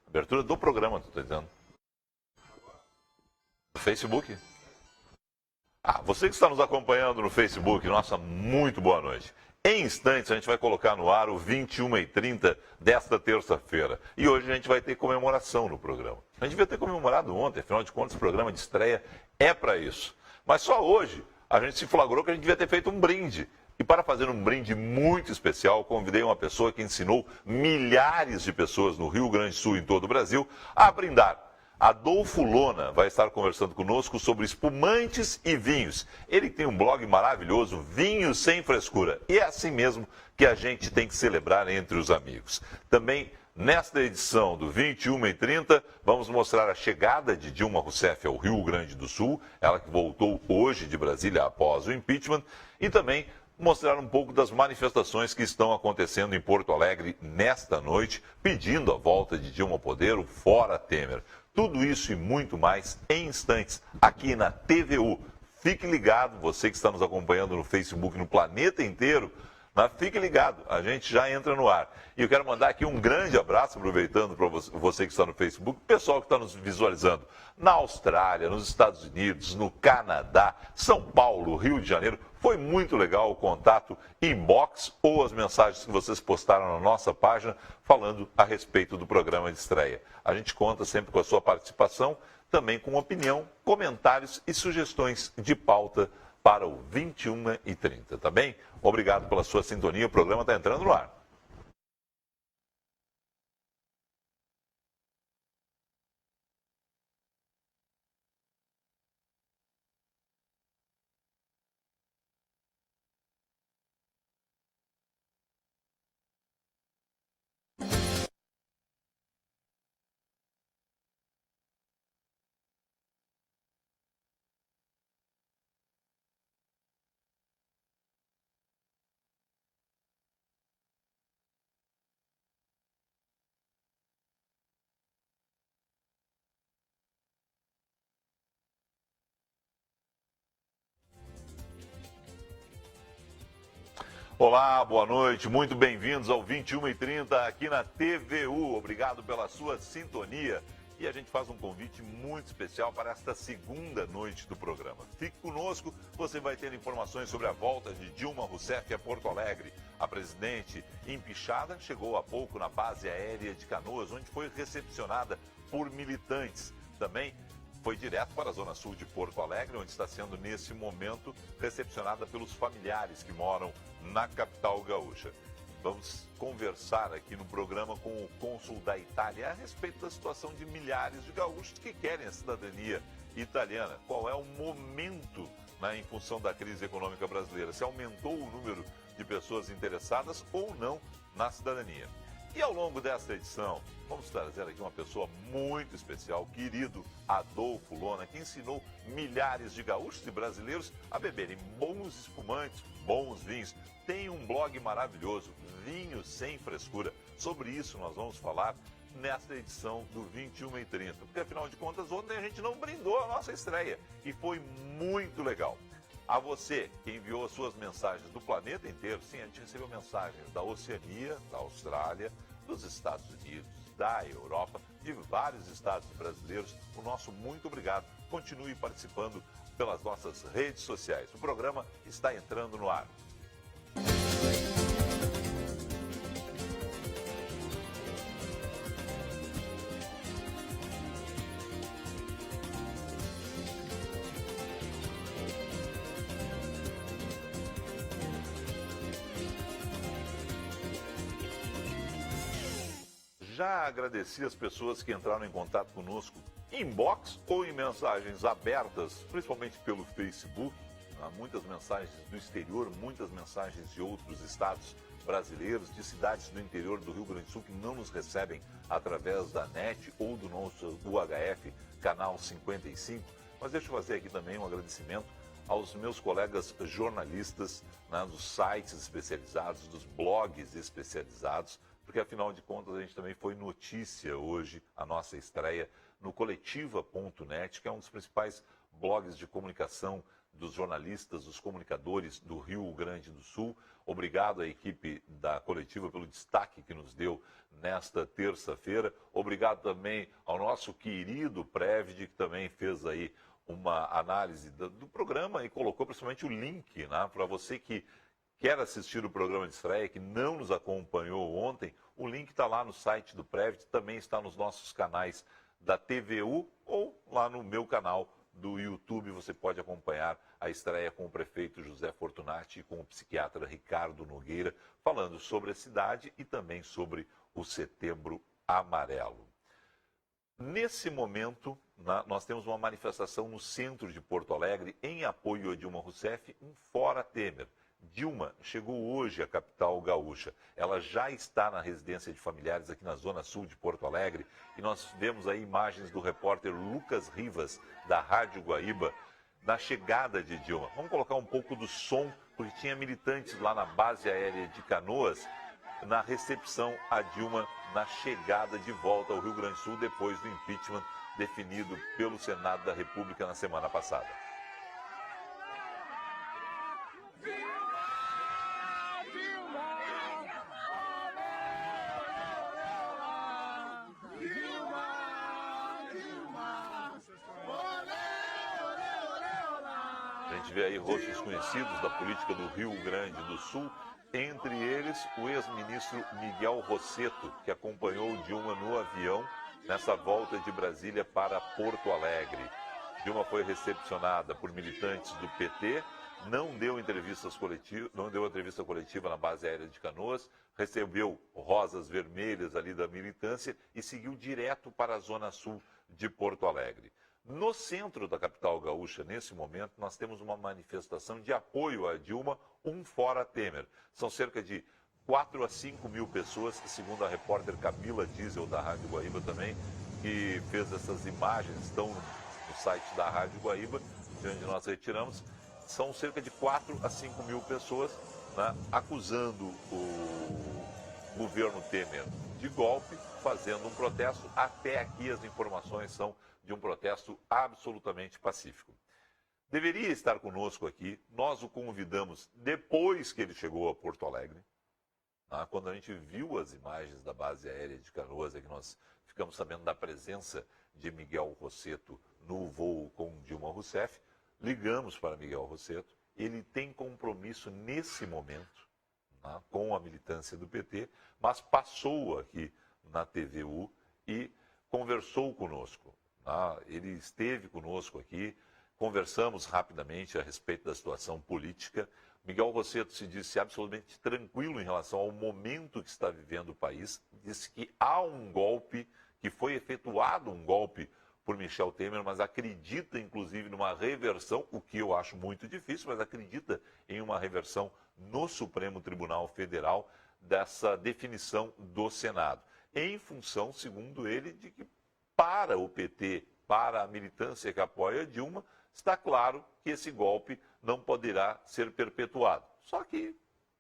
Abertura do programa, tu tá dizendo? No Facebook? Você que está nos acompanhando no Facebook, nossa, muito boa noite. Em instantes a gente vai colocar no ar o 21h30 desta terça-feira. E hoje a gente vai ter comemoração no programa. A gente devia ter comemorado ontem, afinal de contas o programa de estreia é para isso. Mas só hoje a gente se flagrou que a gente devia ter feito um brinde. E para fazer um brinde muito especial, convidei uma pessoa que ensinou milhares de pessoas no Rio Grande do Sul e em todo o Brasil a brindar. Adolfo Lona vai estar conversando conosco sobre espumantes e vinhos. Ele tem um blog maravilhoso, Vinhos Sem Frescura. E é assim mesmo que a gente tem que celebrar entre os amigos. Também, nesta edição do 21h30, vamos mostrar a chegada de Dilma Rousseff ao Rio Grande do Sul, ela que voltou hoje de Brasília após o impeachment, e também mostrar um pouco das manifestações que estão acontecendo em Porto Alegre nesta noite, pedindo a volta de Dilma ao poder, o Fora Temer. Tudo isso e muito mais em instantes, aqui na TVU. Fique ligado, você que está nos acompanhando no Facebook, no planeta inteiro, fique ligado, a gente já entra no ar. E eu quero mandar aqui um grande abraço, aproveitando para você que está no Facebook, o pessoal que está nos visualizando na Austrália, nos Estados Unidos, no Canadá, São Paulo, Rio de Janeiro. Foi muito legal o contato inbox ou as mensagens que vocês postaram na nossa página falando a respeito do programa de estreia. A gente conta sempre com a sua participação, também com opinião, comentários e sugestões de pauta para o 21h30, tá bem? Obrigado pela sua sintonia, o programa está entrando no ar. Olá, boa noite, muito bem-vindos ao 21h30 aqui na TVU. Obrigado pela sua sintonia. E a gente faz um convite muito especial para esta segunda noite do programa. Fique conosco, você vai ter informações sobre a volta de Dilma Rousseff a Porto Alegre. A presidente empichada chegou há pouco na base aérea de Canoas, onde foi recepcionada por militantes. Também foi direto para a zona sul de Porto Alegre, onde está sendo, nesse momento, recepcionada pelos familiares que moram na capital gaúcha. Vamos conversar aqui no programa com o cônsul da Itália a respeito da situação de milhares de gaúchos que querem a cidadania italiana. Qual é o momento, em função da crise econômica brasileira? Se aumentou o número de pessoas interessadas ou não na cidadania? E ao longo desta edição, vamos trazer aqui uma pessoa muito especial, querido Adolfo Lona, que ensinou milhares de gaúchos e brasileiros a beberem bons espumantes, bons vinhos. Tem um blog maravilhoso, Vinhos Sem Frescura. Sobre isso nós vamos falar nesta edição do 21h30, porque afinal de contas ontem a gente não brindou a nossa estreia e foi muito legal. A você que enviou as suas mensagens do planeta inteiro, sim, a gente recebeu mensagens da Oceania, da Austrália, dos Estados Unidos, da Europa, de vários estados brasileiros. O nosso muito obrigado. Continue participando pelas nossas redes sociais. O programa está entrando no ar. Já agradeci as pessoas que entraram em contato conosco em inbox ou em mensagens abertas, principalmente pelo Facebook. Há muitas mensagens do exterior, muitas mensagens de outros estados brasileiros, de cidades do interior do Rio Grande do Sul que não nos recebem através da NET ou do nosso UHF, canal 55. Mas deixa eu fazer aqui também um agradecimento aos meus colegas jornalistas, dos sites especializados, dos blogs especializados, porque afinal de contas a gente também foi notícia hoje, a nossa estreia no Coletiva.net, que é um dos principais blogs de comunicação dos jornalistas, dos comunicadores do Rio Grande do Sul. Obrigado à equipe da coletiva pelo destaque que nos deu nesta terça-feira. Obrigado também ao nosso querido Previd, que também fez aí uma análise do programa e colocou principalmente o link, né, para você que quer assistir o programa de estreia, que não nos acompanhou ontem. O link está lá no site do Previd, também está nos nossos canais da TVU ou lá no meu canal do YouTube. Você pode acompanhar a estreia com o prefeito José Fortunati e com o psiquiatra Ricardo Nogueira, falando sobre a cidade e também sobre o Setembro Amarelo. Nesse momento, nós temos uma manifestação no centro de Porto Alegre em apoio a Dilma Rousseff, um Fora Temer. Dilma chegou hoje à capital gaúcha. Ela já está na residência de familiares aqui na zona sul de Porto Alegre e nós vemos aí imagens do repórter Lucas Rivas, da Rádio Guaíba, na chegada de Dilma. Vamos colocar um pouco do som, porque tinha militantes lá na base aérea de Canoas, na recepção a Dilma, na chegada de volta ao Rio Grande do Sul, depois do impeachment definido pelo Senado da República na semana passada. A gente vê aí rostos conhecidos da política do Rio Grande do Sul, entre eles o ex-ministro Miguel Rosseto, que acompanhou Dilma no avião nessa volta de Brasília para Porto Alegre. Dilma foi recepcionada por militantes do PT, não deu entrevista coletiva na base aérea de Canoas, recebeu rosas vermelhas ali da militância e seguiu direto para a zona sul de Porto Alegre. No centro da capital gaúcha, nesse momento, nós temos uma manifestação de apoio a Dilma, um Fora Temer. São cerca de 4 a 5 mil pessoas, segundo a repórter Camila Diesel, da Rádio Guaíba também, que fez essas imagens, estão no site da Rádio Guaíba, de onde nós retiramos. São cerca de 4 a 5 mil pessoas, né, acusando o governo Temer de golpe, fazendo um protesto. Até aqui as informações são de um protesto absolutamente pacífico. Deveria estar conosco aqui, nós o convidamos depois que ele chegou a Porto Alegre, né, quando a gente viu as imagens da base aérea de Canoas, é que nós ficamos sabendo da presença de Miguel Rosseto no voo com Dilma Rousseff. Ligamos para Miguel Rosseto, ele tem compromisso nesse momento, né, com a militância do PT, mas passou aqui na TVU e conversou conosco. Né? Ele esteve conosco aqui, conversamos rapidamente a respeito da situação política. Miguel Rosseto se disse absolutamente tranquilo em relação ao momento que está vivendo o país, disse que há um golpe, que foi efetuado um golpe por Michel Temer, mas acredita inclusive numa reversão, o que eu acho muito difícil, mas acredita em uma reversão no Supremo Tribunal Federal dessa definição do Senado, em função, segundo ele, de que para o PT, para a militância que apoia Dilma, está claro que esse golpe não poderá ser perpetuado. Só que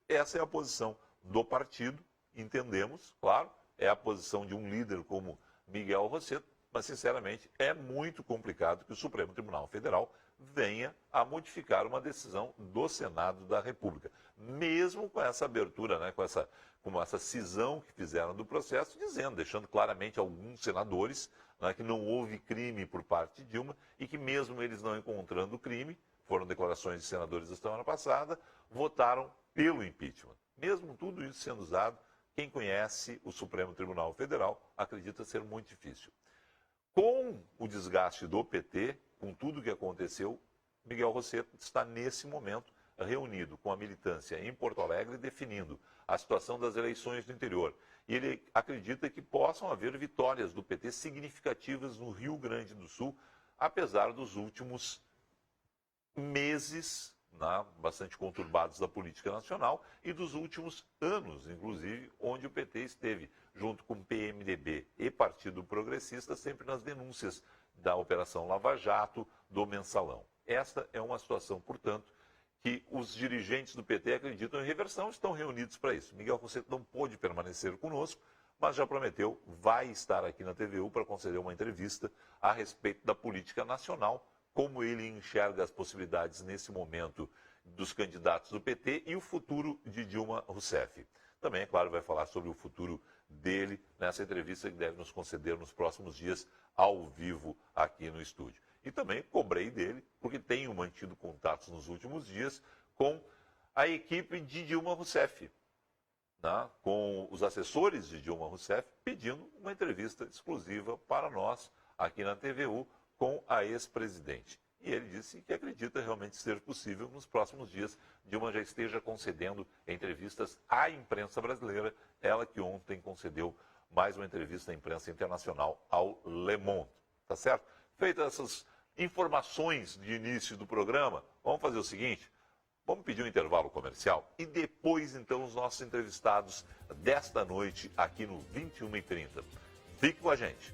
essa é a posição do partido, entendemos, claro, é a posição de um líder como Miguel Rosseto, mas, sinceramente, é muito complicado que o Supremo Tribunal Federal venha a modificar uma decisão do Senado da República. Mesmo com essa abertura, né, com essa cisão que fizeram do processo, deixando claramente alguns senadores, né, que não houve crime por parte de Dilma e que, mesmo eles não encontrando crime, foram declarações de senadores da semana passada, votaram pelo impeachment. Mesmo tudo isso sendo usado, quem conhece o Supremo Tribunal Federal acredita ser muito difícil. Com o desgaste do PT, com tudo o que aconteceu, Miguel Rosseto está nesse momento reunido com a militância em Porto Alegre, definindo a situação das eleições do interior. E ele acredita que possam haver vitórias do PT significativas no Rio Grande do Sul, apesar dos últimos meses, né, bastante conturbados da política nacional e dos últimos anos, inclusive, onde o PT esteve junto com PMDB e Partido Progressista, sempre nas denúncias da Operação Lava Jato, do Mensalão. Esta é uma situação, portanto, que os dirigentes do PT acreditam em reversão, estão reunidos para isso. Miguel Rosseto não pôde permanecer conosco, mas já prometeu, vai estar aqui na TVU para conceder uma entrevista a respeito da política nacional, como ele enxerga as possibilidades nesse momento dos candidatos do PT e o futuro de Dilma Rousseff. Também, é claro, vai falar sobre o futuro dele nessa entrevista que deve nos conceder nos próximos dias ao vivo aqui no estúdio. E também cobrei dele, porque tenho mantido contatos nos últimos dias com a equipe de Dilma Rousseff, né, com os assessores de Dilma Rousseff, pedindo uma entrevista exclusiva para nós aqui na TVU com a ex-presidente. E ele disse que acredita realmente ser possível nos próximos dias Dilma já esteja concedendo entrevistas à imprensa brasileira, ela que ontem concedeu mais uma entrevista à imprensa internacional ao Le Monde. Tá certo? Feitas essas informações de início do programa, vamos fazer o seguinte, vamos pedir um intervalo comercial e depois então os nossos entrevistados desta noite aqui no 21h30. Fique com a gente.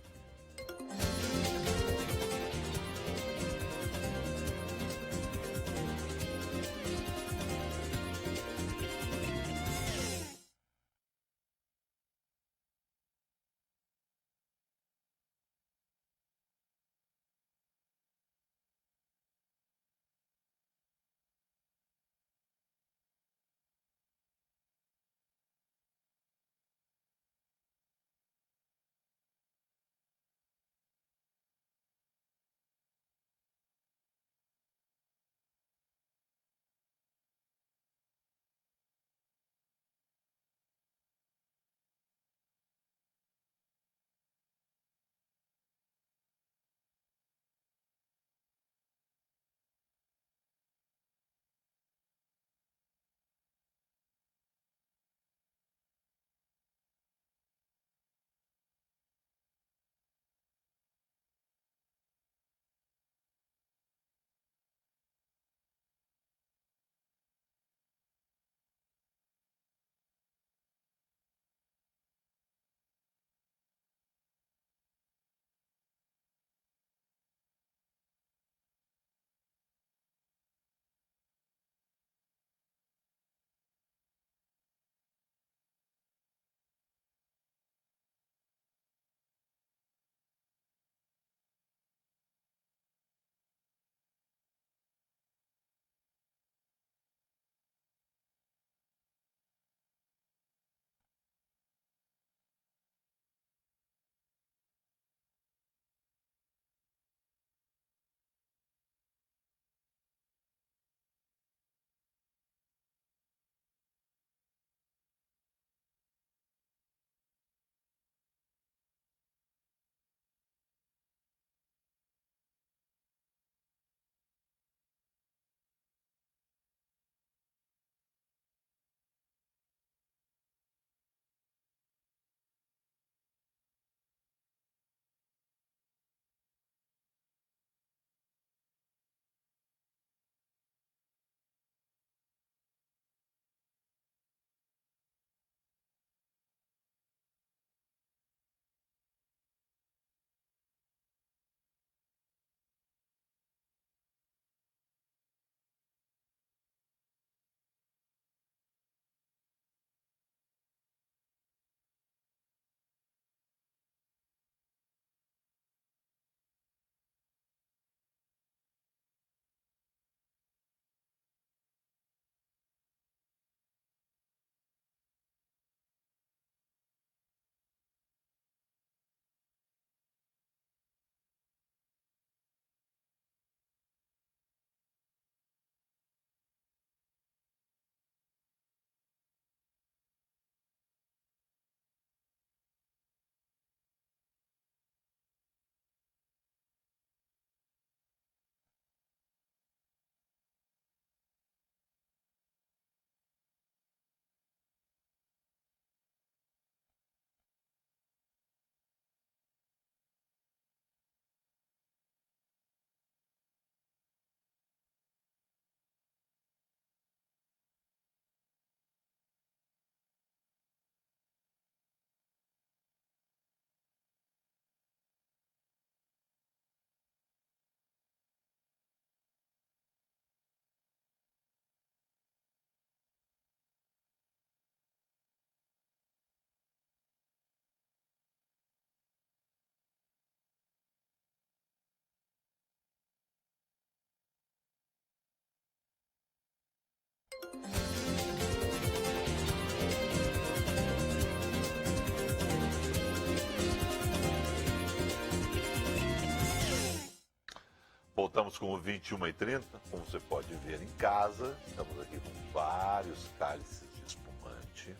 estamos com o 21h30, como você pode ver em casa, estamos aqui com vários cálices de espumante,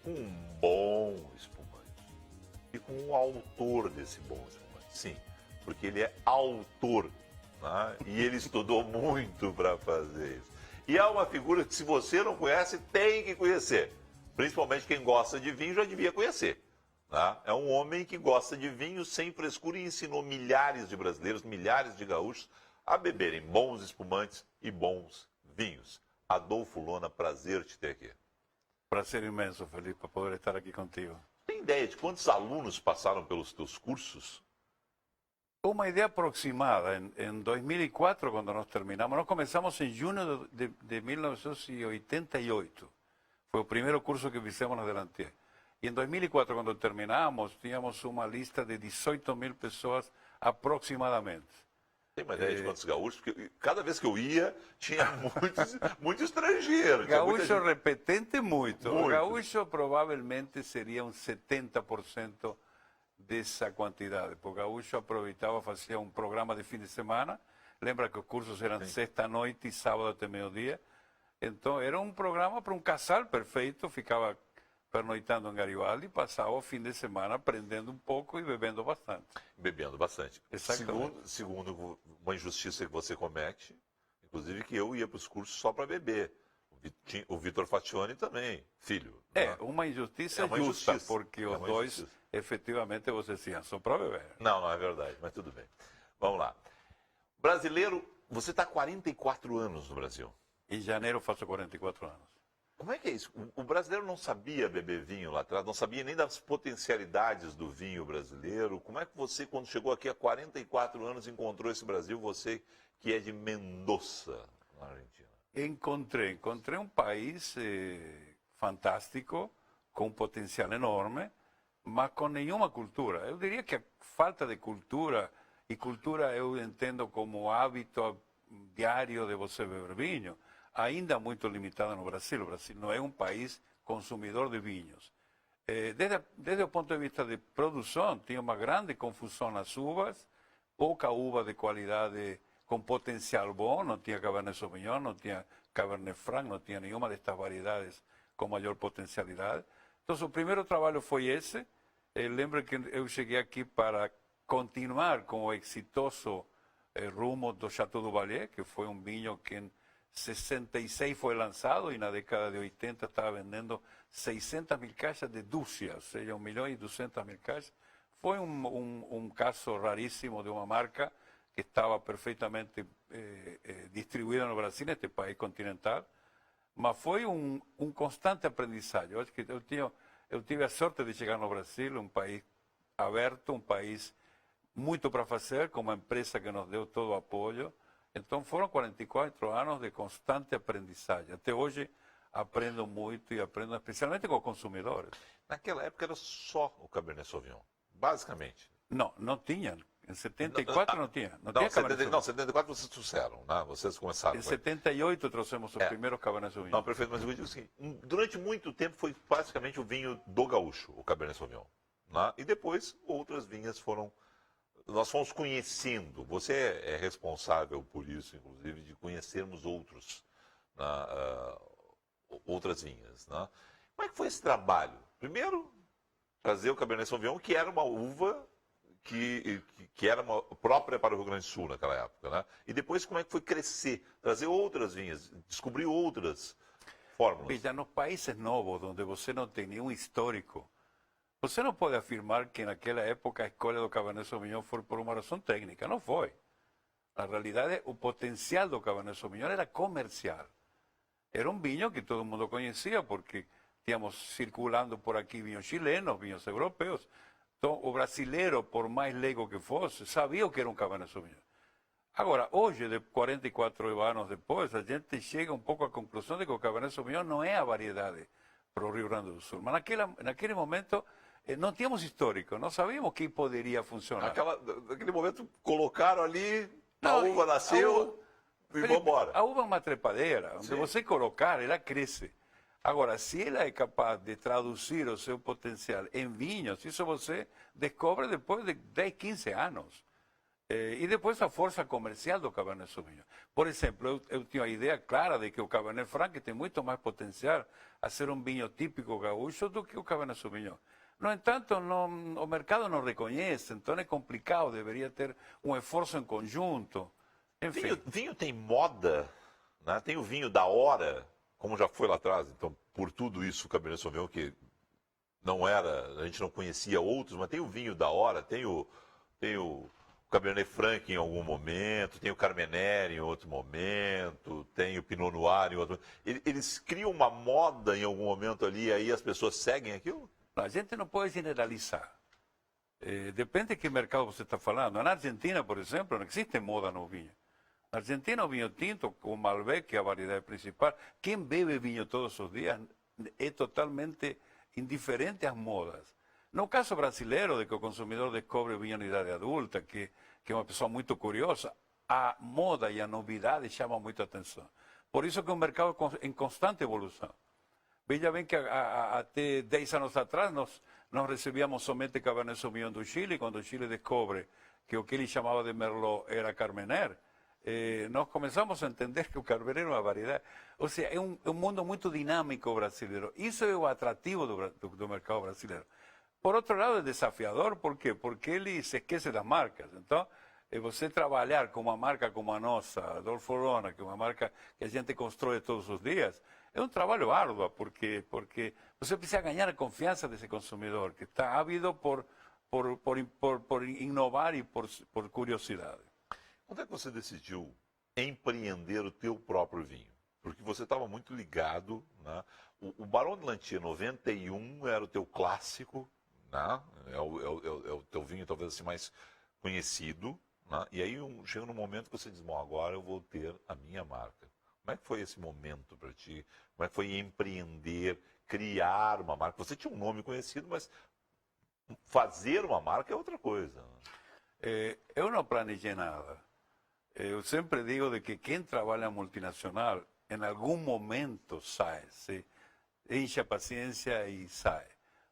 com um bom espumante e com o autor desse bom espumante. Sim, porque ele é autor, né? E ele estudou muito para fazer isso. E é uma figura que, se você não conhece, tem que conhecer. Principalmente quem gosta de vinho já devia conhecer. Né? É um homem que gosta de vinho sem frescura e ensinou milhares de brasileiros, milhares de gaúchos a beberem bons espumantes e bons vinhos. Adolfo Lona, prazer te ter aqui. Prazer imenso, Felipe, poder estar aqui contigo. Tem ideia de quantos alunos passaram pelos teus cursos? Uma ideia aproximada. Em 2004, quando nós terminamos, nós começamos em junho de 1988. Foi o primeiro curso que fizemos na Delantier. E em 2004, quando terminamos, tínhamos uma lista de 18.000 pessoas aproximadamente. Tem uma ideia de quantos gaúchos? Porque cada vez que eu ia, tinha muito estrangeiro. Gaúcho repetente, muito. O gaúcho provavelmente seria uns 70% dessa quantidade. Porque o gaúcho aproveitava, fazia um programa de fim de semana. Lembra que os cursos eram sexta-noite e sábado até meio-dia. Então, era um programa para um casal perfeito. Ficava pernoitando em Garibaldi, passava o fim de semana aprendendo um pouco e bebendo bastante. Bebendo bastante. Exatamente. Segundo uma injustiça que você comete, inclusive que eu ia para os cursos só para beber. O Vitor Faccioni também, filho. É, uma injustiça justa, porque os dois, efetivamente, vocês tinham só para beber. Não é verdade, mas tudo bem. Vamos lá. Brasileiro, você está há 44 anos no Brasil. Em janeiro faço 44 anos. Como é que é isso? O brasileiro não sabia beber vinho lá atrás, não sabia nem das potencialidades do vinho brasileiro. Como é que você, quando chegou aqui há 44 anos, encontrou esse Brasil, você que é de Mendoza, na Argentina? Encontrei um país fantástico, com um potencial enorme, mas com nenhuma cultura. Eu diria que a falta de cultura, e cultura eu entendo como hábito diário de você beber vinho, ainda muito limitada no Brasil. O Brasil não é um país consumidor de vinhos. Desde o ponto de vista de produção, tinha uma grande confusão nas uvas, pouca uva de qualidade com potencial bom, não tinha Cabernet Sauvignon, não tinha Cabernet Franc, não tinha nenhuma destas variedades com maior potencialidade. Então, o primeiro trabalho foi esse. Lembro que eu cheguei aqui para continuar com o exitoso rumo do Chateau du Valais, que foi um vinho que em 66 foi lançado e na década de 80 estava vendendo 600.000 caixas de Dúcia, ou seja, 1.200.000 caixas. Foi um caso raríssimo de uma marca que estava perfeitamente distribuída no Brasil, neste país continental, mas foi um constante aprendizagem. Eu acho que eu tive a sorte de chegar no Brasil, um país aberto, um país muito para fazer, com uma empresa que nos deu todo o apoio. Então foram 44 anos de constante aprendizagem. Até hoje aprendo muito e aprendo especialmente com consumidores. Naquela época era só o Cabernet Sauvignon, basicamente. Não tinha. Em 74 não tinha. Não, tinha Cabernet Sauvignon. Não, 74 vocês trouxeram, né? Vocês começaram. Em 78 trouxemos os primeiros Cabernet Sauvignon. Não, perfeito, mas eu digo assim, durante muito tempo foi basicamente o vinho do gaúcho, o Cabernet Sauvignon. Né? E depois outras vinhas nós fomos conhecendo. Você é responsável por isso, inclusive, de conhecermos outras vinhas. Né? Como é que foi esse trabalho? Primeiro, trazer o Cabernet Sauvignon, que era uma uva que era própria para o Rio Grande do Sul naquela época. Né? E depois, como é que foi crescer? Trazer outras vinhas, descobrir outras fórmulas. Veja, nos países novos, onde você não tem nenhum histórico, você não pode afirmar que naquela época a escolha do Cabernet Sauvignon foi por uma razão técnica. Não foi. Na realidade, o potencial do Cabernet Sauvignon era comercial. Era um vinho que todo mundo conhecia, porque tínhamos circulando por aqui vinhos chilenos, vinhos europeus. Então, o brasileiro, por mais leigo que fosse, sabia o que era um Cabernet Sauvignon. Agora, hoje, de 44 anos depois, a gente chega um pouco à conclusão de que o Cabernet Sauvignon não é a variedade para o Rio Grande do Sul. Mas naquele momento não tínhamos histórico, não sabíamos que poderia funcionar. Naquele momento colocaram ali, a uva nasceu e vamos embora. A uva é uma trepadeira, onde você colocar, ela cresce. Agora, se ela é capaz de traduzir o seu potencial em vinhos, isso você descobre depois de 10, 15 anos. E depois a força comercial do Cabernet Sauvignon. Por exemplo, eu tinha a ideia clara de que o Cabernet Franc tem muito mais potencial a ser um vinho típico gaúcho do que o Cabernet Sauvignon. No entanto, o mercado não reconhece, então é complicado, deveria ter um esforço em conjunto. Enfim. Vinho tem moda, né? Tem o vinho da hora, como já foi lá atrás. Então, por tudo isso, o Cabernet Sauvignon, que não era, a gente não conhecia outros, mas tem o vinho da hora, tem o Cabernet Franc em algum momento, tem o Carmenère em outro momento, tem o Pinot Noir em outro momento. Eles criam uma moda em algum momento ali, aí as pessoas seguem aquilo? A gente não pode generalizar. Depende de que mercado você está falando. Na Argentina, por exemplo, não existe moda no vinho. Na Argentina, o vinho tinto, o Malbec, que é a variedade principal, quem bebe vinho todos os dias é totalmente indiferente às modas. No caso brasileiro, de que o consumidor descobre o vinho na idade adulta, que é uma pessoa muito curiosa, a moda e a novidade chamam muito a atenção. Por isso que é um mercado em constante evolução. Veja bem que até 10 anos atrás nós recebíamos somente Cabernet Sauvignon do Chile, quando o Chile descobre que o que ele chamava de Merlot era Carmenère, nós começamos a entender que o Carmenère é uma variedade. Ou seja, é um mundo muito dinâmico brasileiro. Isso é o atrativo do mercado brasileiro. Por outro lado, é desafiador, por quê? Porque ele se esquece das marcas. Então, você trabalhar com uma marca como a nossa, Adolfo Lona, que é uma marca que a gente constrói todos os dias, é um trabalho árduo, porque você precisa ganhar a confiança desse consumidor, que está ávido por inovar e por curiosidade. Quando é que você decidiu empreender o teu próprio vinho? Porque você estava muito ligado, né? O Barão de Lantier 91 era o teu clássico, né? É o teu vinho talvez assim mais conhecido, né? E aí chega num momento que você diz, bom, agora eu vou ter a minha marca. Como é que foi esse momento para ti? Como é que foi empreender, criar uma marca? Você tinha um nome conhecido, mas fazer uma marca é outra coisa. Eu não planejei nada. Eu sempre digo de que quem trabalha multinacional, em algum momento sai, se enche a paciência e sai.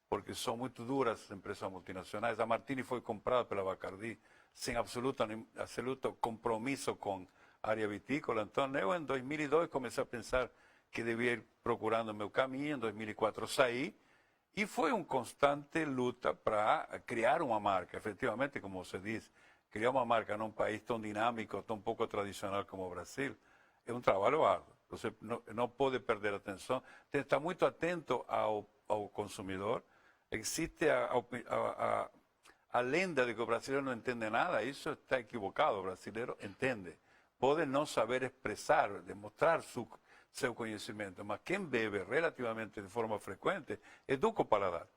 Porque são muito duras as empresas multinacionais. A Martini foi comprada pela Bacardi sem absoluto compromisso com a área vitícola. Então, eu em 2002 comecei a pensar que devia ir procurando o meu caminho. Em 2004 saí. E foi uma constante luta para criar uma marca. Efetivamente, como você diz, criar uma marca num país tão dinâmico, tão pouco tradicional como o Brasil, é um trabalho árduo. Você não pode perder a atenção. Tem que estar muito atento ao consumidor. Existe a lenda de que o brasileiro não entende nada. Isso está equivocado. O brasileiro entende. Pode não saber expressar, demonstrar seu conhecimento, mas quem bebe relativamente de forma frequente educa o paladar.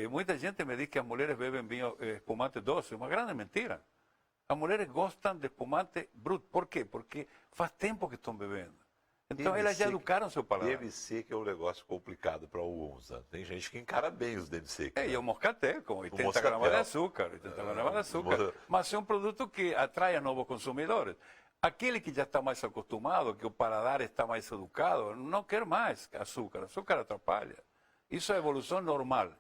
Muita gente me diz que as mulheres bebem vinho espumante doce, uma grande mentira. As mulheres gostam de espumante bruto. Por quê? Porque faz tempo que estão bebendo. Então elas já educaram seu paladar. DMC que é um negócio complicado para alguns. Né? Tem gente que encara bem os DMC. Né? E o moscatel, com 80 gramas de açúcar. 80 gramas de açúcar. Mas é um produto que atrai a novos consumidores. Aquele que já está mais acostumado, que o paladar está mais educado, não quer mais açúcar. Açúcar atrapalha. Isso é a evolução normal.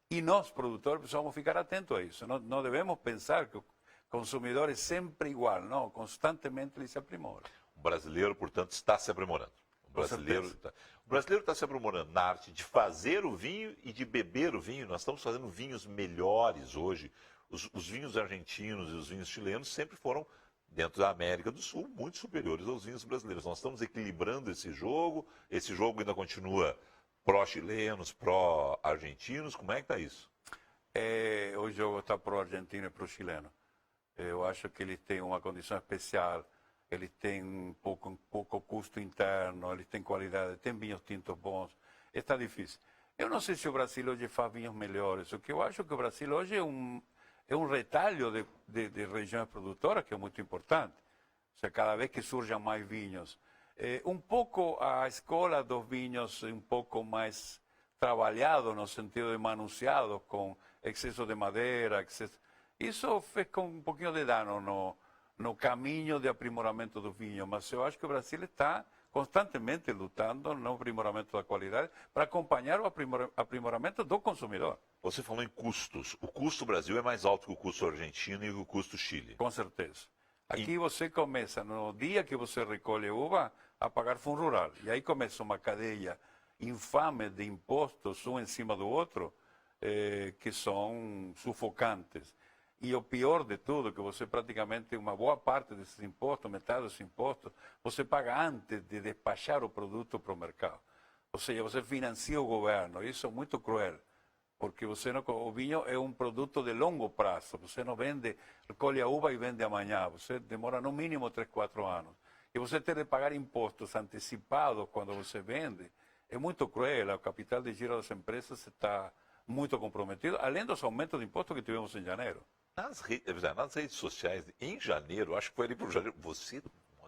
E nós, produtores, precisamos ficar atentos a isso. Não devemos pensar que o consumidor é sempre igual. Não, constantemente ele se aprimora. O brasileiro, portanto, está se aprimorando. O brasileiro está se aprimorando na arte de fazer o vinho e de beber o vinho. Nós estamos fazendo vinhos melhores hoje. Os vinhos argentinos e os vinhos chilenos sempre foram, dentro da América do Sul, muito superiores aos vinhos brasileiros. Nós estamos equilibrando esse jogo ainda continua pró-chilenos, pró-argentinos, como é que está isso? O jogo está pró-argentino e pró-chileno. Eu acho que eles têm uma condição especial, eles têm um pouco custo interno, eles têm qualidade, têm vinhos tintos bons. Está difícil. Eu não sei se o Brasil hoje faz vinhos melhores. O que eu acho que o Brasil hoje é um retalho de regiões produtoras que é muito importante. Ou seja, cada vez que surjam mais vinhos. Um pouco a escola dos vinhos um pouco mais trabalhado no sentido de manuseados com excesso de madeira, isso fez com um pouquinho de dano no caminho de aprimoramento do vinho, mas eu acho que o Brasil está constantemente lutando no aprimoramento da qualidade para acompanhar o aprimoramento do consumidor. Você falou em custos. O custo Brasil é mais alto que o custo argentino e o custo Chile. Com certeza. Aqui você começa, no dia que você recolhe uva, a pagar fundo rural. E aí começa uma cadeia infame de impostos, um em cima do outro, que são sufocantes. E o pior de tudo, que você praticamente, uma boa parte desses impostos, metade dos impostos, você paga antes de despachar o produto para o mercado. Ou seja, você financia o governo. Isso é muito cruel. Porque o vinho é um produto de longo prazo. Você não vende, colhe a uva e vende amanhã. Você demora no mínimo 3, 4 anos. E você ter de pagar impostos antecipados quando você vende, é muito cruel. O capital de giro das empresas está muito comprometido, além dos aumentos de impostos que tivemos em janeiro. Nas redes sociais, em janeiro, acho que foi ali por janeiro, você,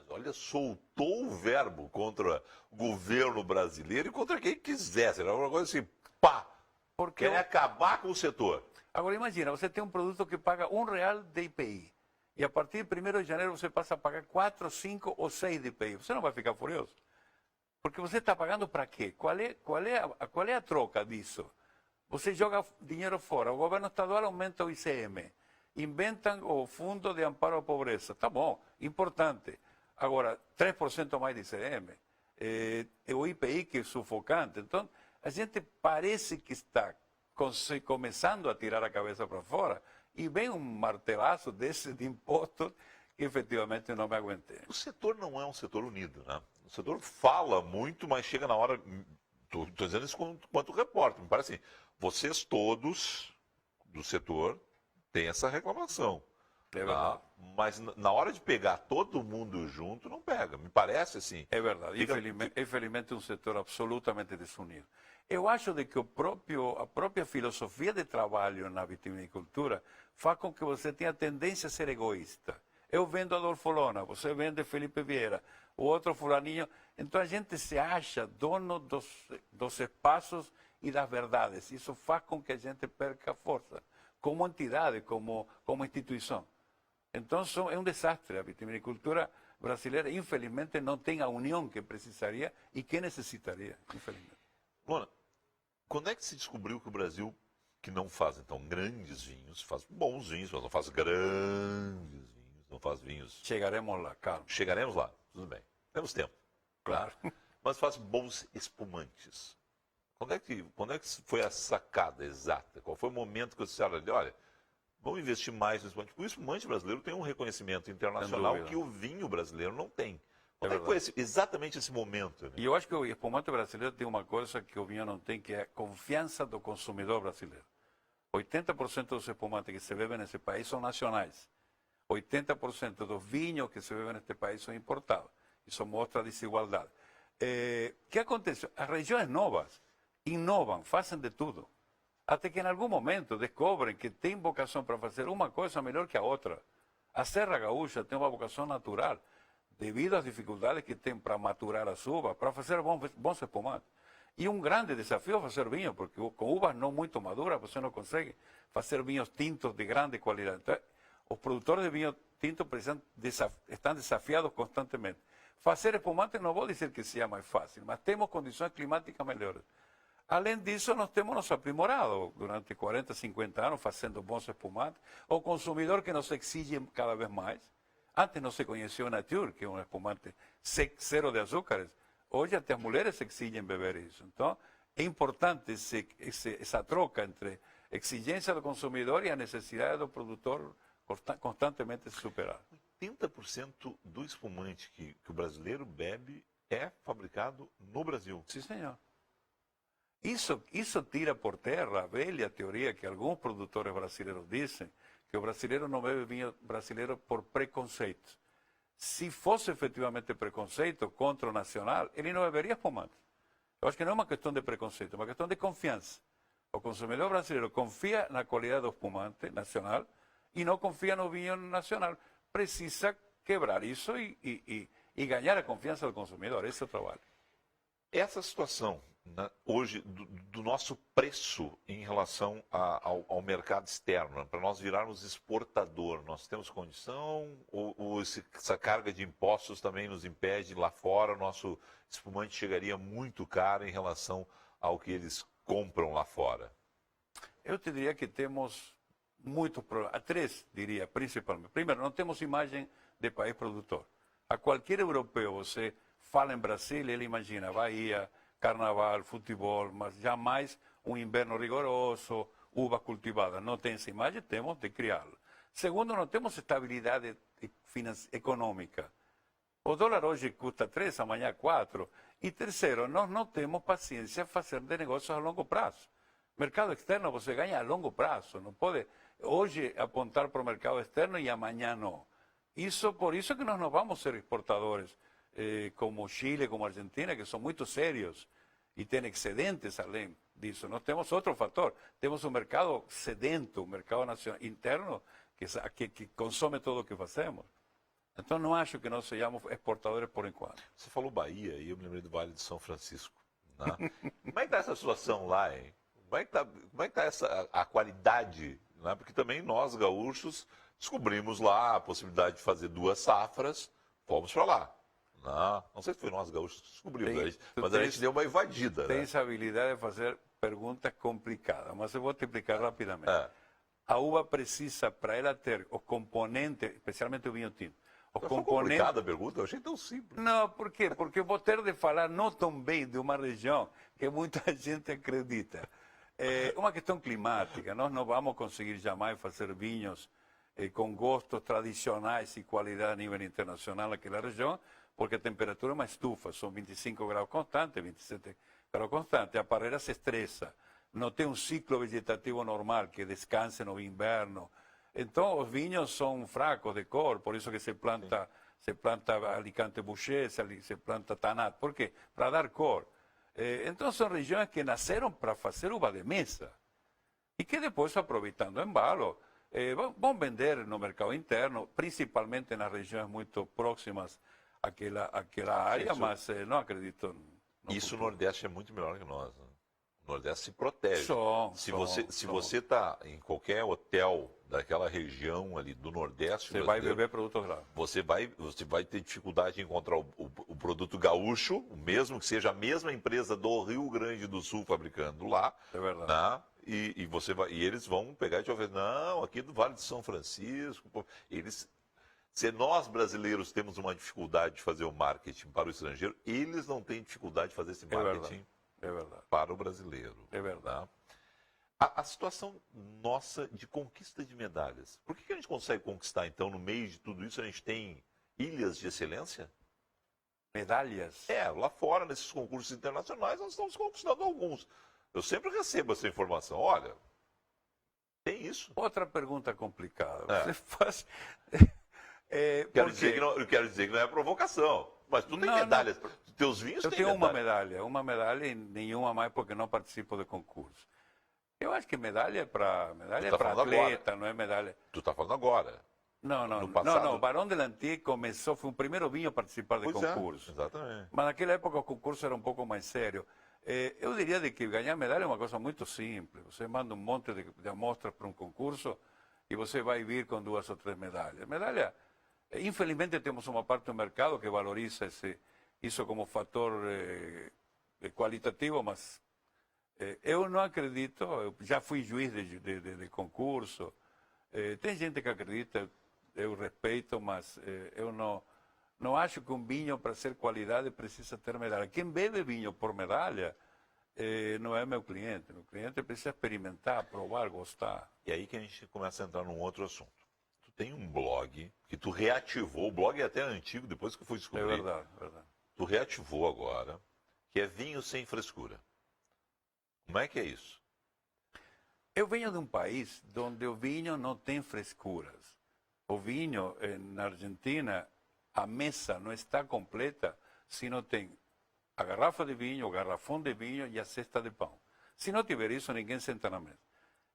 olha, soltou o verbo contra o governo brasileiro e contra quem quisesse. Era uma coisa assim, pá! Porque Querem acabar com o setor. Agora imagina, você tem um produto que paga R$1 de IPI. E a partir de 1º de janeiro você passa a pagar 4, 5 ou 6 de IPI. Você não vai ficar furioso? Porque você está pagando para quê? Qual é a troca disso? Você joga dinheiro fora. O governo estadual aumenta o ICM. Inventam o Fundo de Amparo à Pobreza. Tá bom, importante. Agora, 3% mais de ICM. O IPI que é sufocante. Então, a gente parece que está começando a tirar a cabeça para fora e vem um martelaço desse de impostos que efetivamente eu não me aguentei. O setor não é um setor unido, né? O setor fala muito, mas chega na hora... Estou dizendo isso quanto repórter. Me parece assim, vocês todos do setor têm essa reclamação. É verdade. Mas na hora de pegar todo mundo junto, não pega. Me parece assim. É verdade. Infelizmente é um setor absolutamente desunido. Eu acho de que a própria filosofia de trabalho na vitivinicultura faz com que você tenha tendência a ser egoísta. Eu vendo Adolfo Lona, você vende Felipe Vieira, o outro fulaninho. Então a gente se acha dono dos espaços e das verdades. Isso faz com que a gente perca força, como entidade, como instituição. Então é um desastre. A vitivinicultura brasileira, infelizmente, não tem a união que precisaria e que necessitaria, infelizmente. Lona, quando é que se descobriu que o Brasil, que não faz, então, grandes vinhos, faz bons vinhos, mas não faz grandes vinhos, não faz vinhos... Chegaremos lá, calma. Chegaremos lá, tudo bem. Temos tempo. Claro. Mas faz bons espumantes. Quando é que foi a sacada exata? Qual foi o momento que você disse, olha, vamos investir mais no espumante? Porque o espumante brasileiro tem um reconhecimento internacional que o vinho brasileiro não tem. Quando é que foi exatamente esse momento? Né? E eu acho que o espumante brasileiro tem uma coisa que o vinho não tem, que é a confiança do consumidor brasileiro. 80% dos espumantes que se bebem nesse país são nacionais. 80% dos vinhos que se bebem neste país são importados. Isso mostra a desigualdade. O que acontece? As regiões novas inovam, fazem de tudo. Até que em algum momento descobrem que tem vocação para fazer uma coisa melhor que a outra. A Serra Gaúcha tem uma vocação natural, devido às dificuldades que tem para maturar as uvas, para fazer bons espumantes. E um grande desafio é fazer vinho, porque com uvas não muito maduras você não consegue fazer vinhos tintos de grande qualidade. Então, os produtores de vinho tinto estão desafiados constantemente. Fazer espumante não vou dizer que seja mais fácil, mas temos condições climáticas melhores. Além disso, nós temos nos aprimorado durante 40, 50 anos fazendo bons espumantes. O consumidor que nos exige cada vez mais. Antes não se conhecia o Nature, que é um espumante zero de açúcares. Hoje até as mulheres exigem beber isso. Então, é importante essa troca entre exigência do consumidor e a necessidade do produtor constantemente se superar. 80% do espumante que o brasileiro bebe é fabricado no Brasil. Sim, senhor. Isso tira por terra a velha teoria que alguns produtores brasileiros dizem, que o brasileiro não bebe vinho brasileiro por preconceito. Se fosse efetivamente preconceito contra o nacional, ele não beberia espumante. Eu acho que não é uma questão de preconceito, é uma questão de confiança. O consumidor brasileiro confia na qualidade do espumante nacional e não confia no vinho nacional. Precisa quebrar isso e ganhar a confiança do consumidor. Esse é o trabalho. Essa situação hoje do nosso preço em relação ao mercado externo, né? Para nós virarmos exportador, nós temos condição ou essa carga de impostos também nos impede lá fora, o nosso espumante chegaria muito caro em relação ao que eles compram lá fora? Eu te diria que temos muitos problemas. Três, diria, principalmente. Primeiro, não temos imagem de país produtor. A qualquer europeu, você fala em Brasil, ele imagina Bahia, carnaval, futebol, mas jamais um inverno rigoroso, uva cultivada. Não tem essa imagem, temos de criá-la. Segundo, não temos estabilidade econômica. O dólar hoje custa 3, amanhã 4. E terceiro, nós não temos paciência a fazer de negócios a longo prazo. Mercado externo você ganha a longo prazo, não pode hoje apontar para o mercado externo e amanhã não. Por isso que nós não vamos ser exportadores como Chile, como Argentina, que são muito sérios e têm excedentes além disso. Nós temos outro fator, temos um mercado sedento, um mercado interno que consome tudo o que fazemos. Então não acho que nós sejamos exportadores por enquanto. Você falou Bahia e eu me lembrei do Vale de São Francisco. Né? Como é que está essa situação lá, hein? Como é que está a qualidade? Né? Porque também nós, gaúchos, descobrimos lá a possibilidade de fazer 2 safras, fomos para lá. Não sei se foi nós, gaúchos, que descobrimos, mas a gente deu uma invadida. Tens a habilidade de fazer perguntas complicadas, mas eu vou te explicar rapidamente. É. A uva precisa, para ela ter os componentes, especialmente o vinho tinto, os Foi componentes... complicada a pergunta, eu achei tão simples. Não, por quê? Porque eu vou ter de falar não tão bem de uma região que muita gente acredita. É uma questão climática. Nós não vamos conseguir jamais fazer vinhos com gostos tradicionais e qualidade a nível internacional naquela região, porque a temperatura é uma estufa, são 25 graus constantes, 27 graus constantes, a parreira se estressa, não tem um ciclo vegetativo normal que descanse no inverno. Então os vinhos são fracos de cor, por isso que se planta Alicante Bouschet, se planta Tanat. Por quê? Para dar cor. Então são regiões que nasceram para fazer uva de mesa e que depois, aproveitando o embalo, vão vender no mercado interno, principalmente nas regiões muito próximas àquela área, mas não acredito. Isso o Nordeste é muito melhor que nós. Né? O Nordeste se protege. Se você está em qualquer hotel daquela região ali do Nordeste, você vai beber produtos lá. Você vai ter dificuldade de encontrar o produto gaúcho, o mesmo que seja a mesma empresa do Rio Grande do Sul fabricando lá. É verdade. Né? E eles vão pegar e te oferecer, não, aqui do Vale de São Francisco. Pô. Se nós brasileiros temos uma dificuldade de fazer o marketing para o estrangeiro, eles não têm dificuldade de fazer esse marketing para o brasileiro. É verdade. Né? A situação nossa de conquista de medalhas. Por que a gente consegue conquistar, então, no meio de tudo isso, a gente tem ilhas de excelência? Medalhas? Lá fora, nesses concursos internacionais, nós estamos conquistando alguns. Eu sempre recebo essa informação. Olha, tem isso. Outra pergunta complicada. Você faz... Quero dizer que não é provocação. Mas tu tem medalhas. Teus vinhos eu têm tenho medalha. uma medalha e nenhuma mais porque não participo de concurso. Eu acho que medalha é para atleta, agora. Não é medalha. Tu está falando agora. Não. Barão de Lantier começou, foi o primeiro vinho a participar de concurso. Exatamente. Mas naquela época o concurso era um pouco mais sério. Eu diria de que ganhar medalha é uma coisa muito simples. Você manda um monte de amostras para um concurso e você vai vir com 2 ou 3 medalhas. Medalha, infelizmente temos uma parte do mercado que valoriza isso como fator qualitativo, mas eu não acredito. Eu já fui juiz de concurso. Tem gente que acredita, eu respeito, mas eu não acho que um vinho, para ser qualidade, precisa ter medalha. Quem bebe vinho por medalha não é meu cliente. Meu cliente precisa experimentar, provar, gostar. E aí que a gente começa a entrar num outro assunto. Tu tem um blog que tu reativou, o blog é até antigo, depois que eu fui descobrir. É verdade. Tu reativou agora, que é Vinho Sem Frescura. Como é que é isso? Eu venho de um país onde o vinho não tem frescuras. O vinho, na Argentina, a mesa não está completa se não tem a garrafa de vinho, o garrafão de vinho e a cesta de pão. Se não tiver isso, ninguém senta na mesa.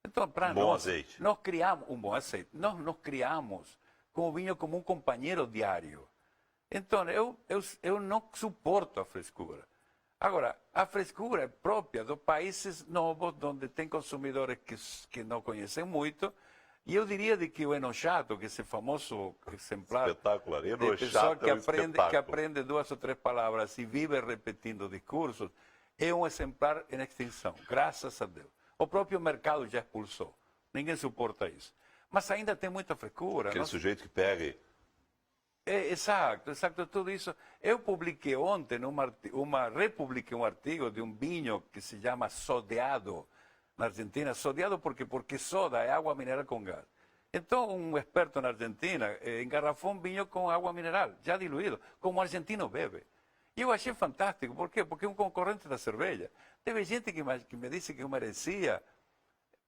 Então, para nós, azeite. Nós criamos um bom azeite. Nós nos criamos com o vinho como um companheiro diário. Então, eu não suporto a frescura. Agora, a frescura é própria dos países novos, onde tem consumidores que não conhecem muito. E eu diria de que o enochato, que esse famoso exemplar Espetacular. de pessoa Enochato é um espetáculo. que aprende 2 ou 3 palavras e vive repetindo discursos, é um exemplar em extinção, graças a Deus. O próprio mercado já expulsou. Ninguém suporta isso. Mas ainda tem muita frescura. Aquele sujeito que pega e... Exato, tudo isso. Eu publiquei ontem, republiquei um artigo de um vinho que se chama Sodeado, na Argentina. Sodeado porque soda é água mineral com gás. Então, um experto na Argentina engarrafou um vinho com água mineral, já diluído, como o argentino bebe. E eu achei fantástico. Por quê? Porque é um concorrente da cerveja. Teve gente que me disse que eu merecia.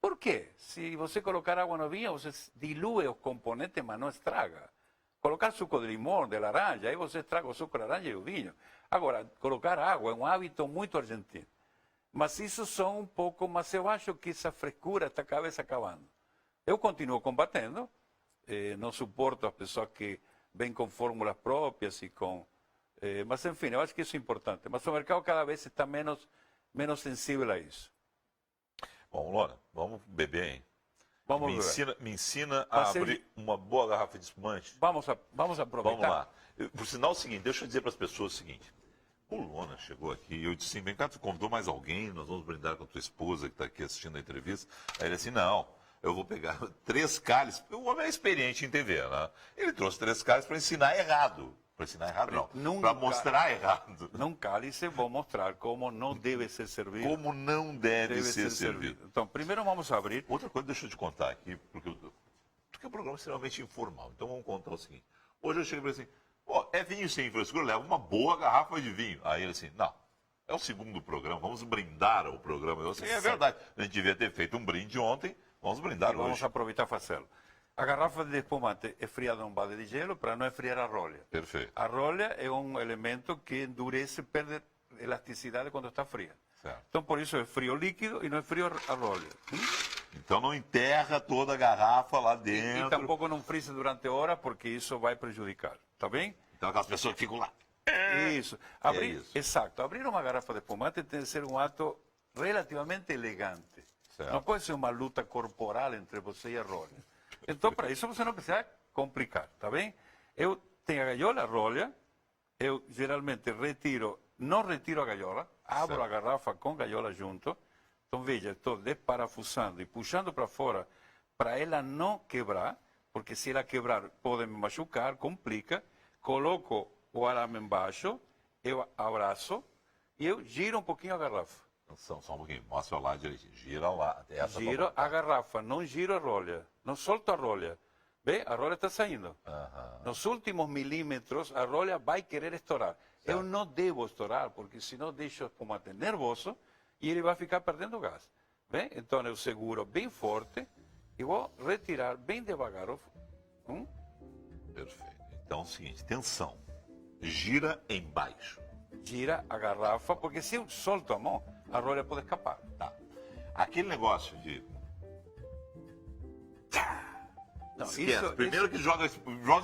Por quê? Se você colocar água no vinho, você dilui os componentes, mas não estraga. Colocar suco de limão, de laranja, aí você estraga o suco de laranja e o vinho. Agora, colocar água é um hábito muito argentino. Mas isso são um pouco, mas eu acho que essa frescura está cada vez acabando. Eu continuo combatendo, não suporto as pessoas que vêm com fórmulas próprias e com... mas, enfim, eu acho que isso é importante. Mas o mercado cada vez está menos sensível a isso. Bom, Lona, vamos beber, hein? Vamos me ensina a abrir uma boa garrafa de espumante. Vamos aproveitar. Vamos lá. Por sinal, é o seguinte, deixa eu dizer para as pessoas o seguinte. O Lona chegou aqui e eu disse assim, vem cá, tu convidou mais alguém, nós vamos brindar com a tua esposa que está aqui assistindo a entrevista. Aí ele assim, não, eu vou pegar 3 cálices. O homem é experiente em TV, né? Ele trouxe 3 cálices para ensinar errado. Para ensinar errado, não. Para mostrar errado. Num cálice vou mostrar como não deve ser servido. Como não deve ser servido. Então, primeiro vamos abrir. Outra coisa, deixa eu te contar aqui, porque é um programa extremamente informal. Então vamos contar o seguinte. Hoje eu cheguei e falei assim, pô, é vinho sem frescura, leva uma boa garrafa de vinho. Aí ele assim, não, é o segundo programa, vamos brindar o programa. Eu assim, é verdade, a gente devia ter feito um brinde ontem, vamos brindar hoje. Vamos aproveitar e fazê-lo. A garrafa de espumante é friada num balde de gelo para não esfriar a rolha. Perfeito. A rolha é um elemento que endurece, perde elasticidade quando está fria. Certo. Então, por isso é frio líquido e não é frio a rolha. Então não enterra toda a garrafa lá dentro. E tampouco não frisa durante horas, porque isso vai prejudicar. Tá bem? Então aquelas pessoas que ficam lá. Isso. Abrir, isso. Exato. Abrir uma garrafa de espumante tem que ser um ato relativamente elegante. Certo. Não pode ser uma luta corporal entre você e a rolha. Então, para isso, você não precisa complicar, tá bem? Eu tenho a gaiola, a rolha, eu geralmente não retiro a gaiola, abro certo. a garrafa com a gaiola junto. Então, veja, estou desparafusando e puxando para fora para ela não quebrar, porque se ela quebrar pode me machucar, complica. Coloco o arame embaixo, eu abraço e eu giro um pouquinho a garrafa. Só um pouquinho, mostra lá direitinho. Gira lá. Giro a garrafa, não giro a rolha, não solto a rolha. Vê, a rolha está saindo. Nos últimos milímetros, a rolha vai querer estourar. Certo. Eu não devo estourar, porque senão deixo o espumante nervoso e ele vai ficar perdendo gás. Bem? Então eu seguro bem forte e vou retirar bem devagar. Perfeito. Então é o seguinte, tensão. Gira embaixo. Gira a garrafa, porque se eu solto a mão, a rolha pode escapar. Tá. Aquele negócio de... Não, esquece. Primeiro que joga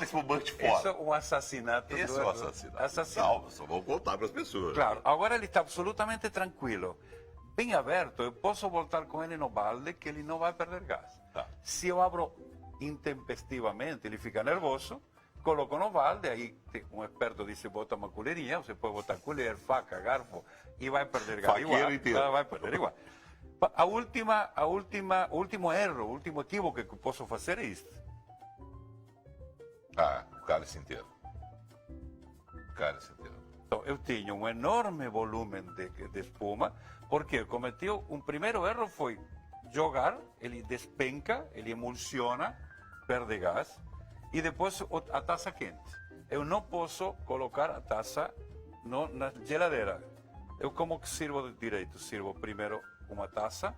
espumante fora. Isso é um assassinato. Esse é o assassinato. Não, só vou contar para as pessoas. Claro, agora ele está absolutamente tranquilo. Bem aberto, eu posso voltar com ele no balde, que ele não vai perder gás. Tá. Se eu abro intempestivamente, ele fica nervoso, coloco no balde, aí um experto disse, bota uma colherinha, você pode botar colher, faca, garfo, e vai perder gás igual. Inteiro. Vai perder igual. O último erro, o último equívoco que eu posso fazer é isso. O cálice inteiro. O cálice inteiro. Então, eu tinha um enorme volume de espuma, porque cometi um primeiro erro foi jogar, ele despenca, ele emulsiona, perde gás, e depois a taça quente. Eu não posso colocar a taça na geladeira. Eu como que sirvo direito? Sirvo primeiro uma taça,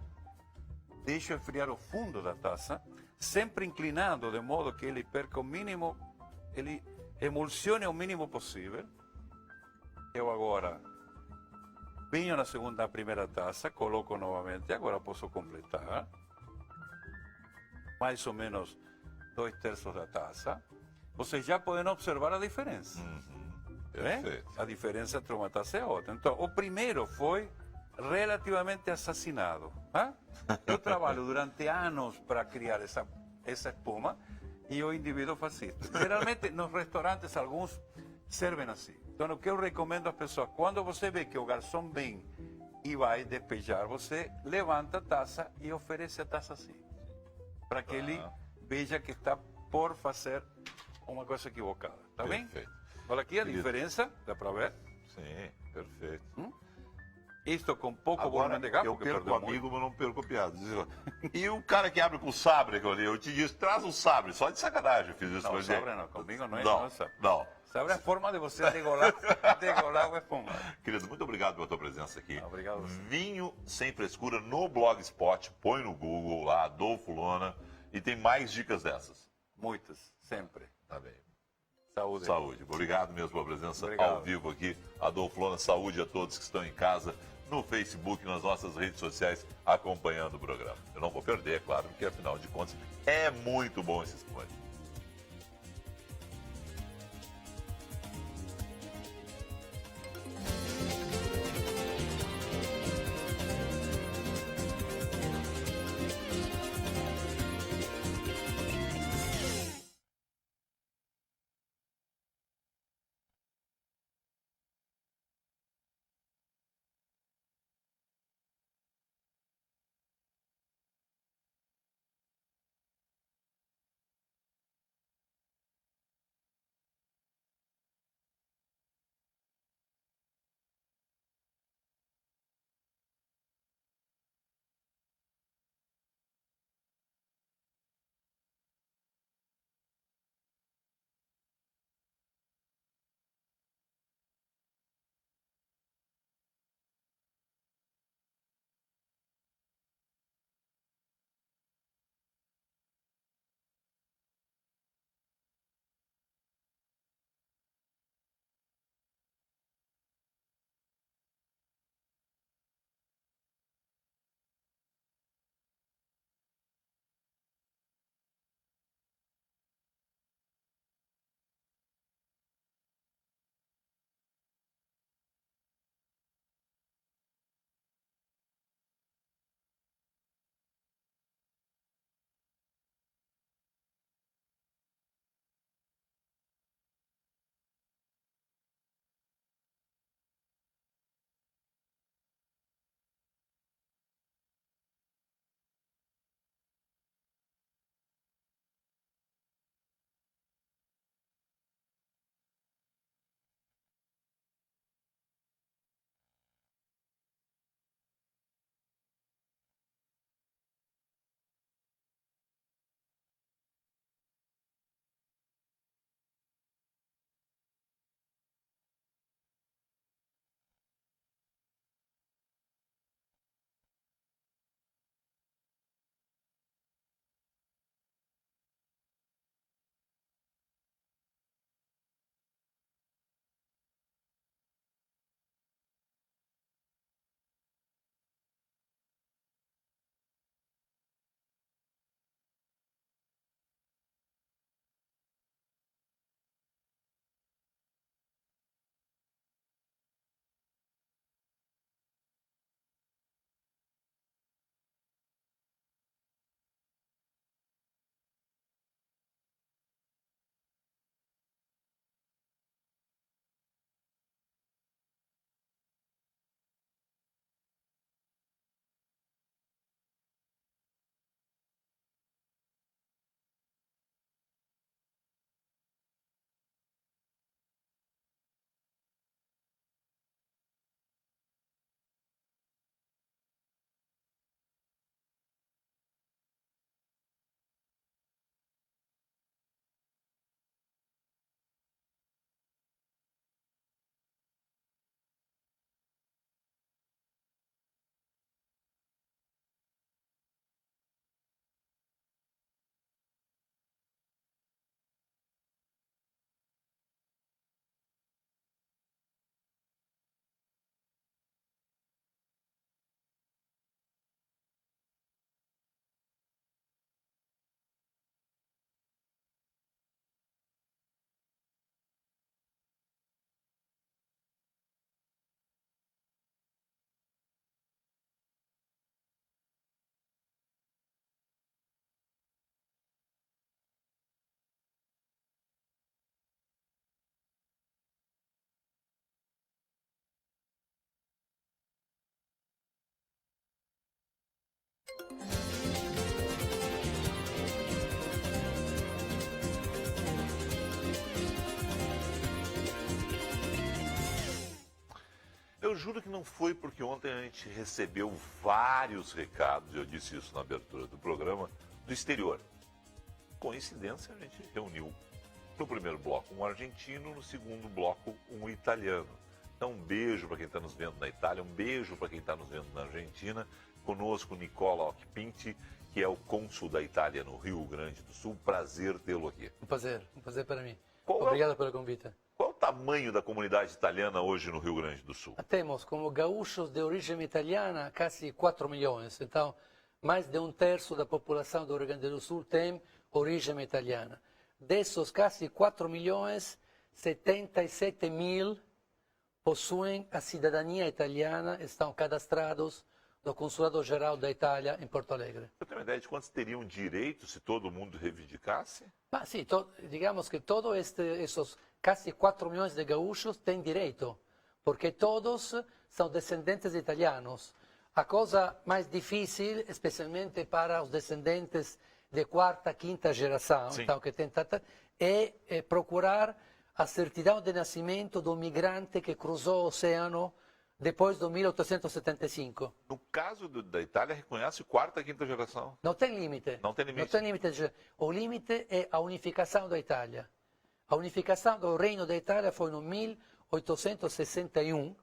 deixo esfriar o fundo da taça, sempre inclinado de modo que ele perca o mínimo, ele emulsione o mínimo possível. Eu agora venho na primeira taça, coloco novamente, agora posso completar. Mais ou menos 2/3 da taça. Vocês já podem observar a diferença. Perfeito. A diferença entre uma taça e outra. Então, o primeiro foi relativamente assassinado. Eu trabalho durante anos para criar essa espuma e o indivíduo faz isso. Geralmente, nos restaurantes, alguns servem assim. Então, o que eu recomendo às pessoas, quando você vê que o garçom vem e vai despejar, você levanta a taça e oferece a taça assim, para que ele veja que está por fazer uma coisa equivocada. Tá bem? Perfeito. Olha aqui a Querido. diferença, dá para ver? Sim, perfeito. Isto com pouco Agora, volume de garfo, eu que perco o perdeu amigo, mas não perco a piada. E o cara que abre com o sabre que eu li, eu te disse, traz um sabre, só de sacanagem eu fiz isso Não, com ele. sabre não, comigo não é Não, nossa. não. Sabe a forma de você degolar o espuma. Querido, muito obrigado pela tua presença aqui. Obrigado a você. Vinho Sem Frescura no Blogspot, põe no Google lá, Adolfo Lona, e tem mais dicas dessas. Muitas, sempre. Tá bem. Saúde. Saúde. Obrigado mesmo pela presença Obrigado. ao vivo aqui. Adolfo Lona, saúde a todos que estão em casa, no Facebook, nas nossas redes sociais, acompanhando o programa. Eu não vou perder, é claro, porque afinal de contas é muito bom esse espumante. Eu juro que não foi porque ontem a gente recebeu vários recados, eu disse isso na abertura do programa, do exterior. Coincidência, a gente reuniu no primeiro bloco um argentino, no segundo bloco um italiano. Então um beijo para quem está nos vendo na Itália, um beijo para quem está nos vendo na Argentina. Conosco Nicola Occhipinti, que é o cônsul da Itália no Rio Grande do Sul. Prazer tê-lo aqui. Um prazer para mim. Qual é o- Obrigado pelo convite. Qual é o tamanho da comunidade italiana hoje no Rio Grande do Sul? Temos como gaúchos de origem italiana quase 4 milhões. Então, mais de um terço da população do Rio Grande do Sul tem origem italiana. Desses quase 4 milhões, 77 mil possuem a cidadania italiana, estão cadastrados no Consulado Geral da Itália em Porto Alegre. Você tem uma ideia de quantos teriam direito se todo mundo reivindicasse? Mas sim, digamos que todos esses quase 4 milhões de gaúchos têm direito, porque todos são descendentes de italianos. A coisa mais difícil, especialmente para os descendentes de quarta, quinta geração, Sim. então, é procurar a certidão de nascimento do migrante que cruzou o oceano depois do 1875. No caso da Itália, reconhece quarta e quinta geração. Não tem limite. Não tem limite. Não tem limite. O limite é a unificação da Itália. A unificação do Reino da Itália foi no 1861.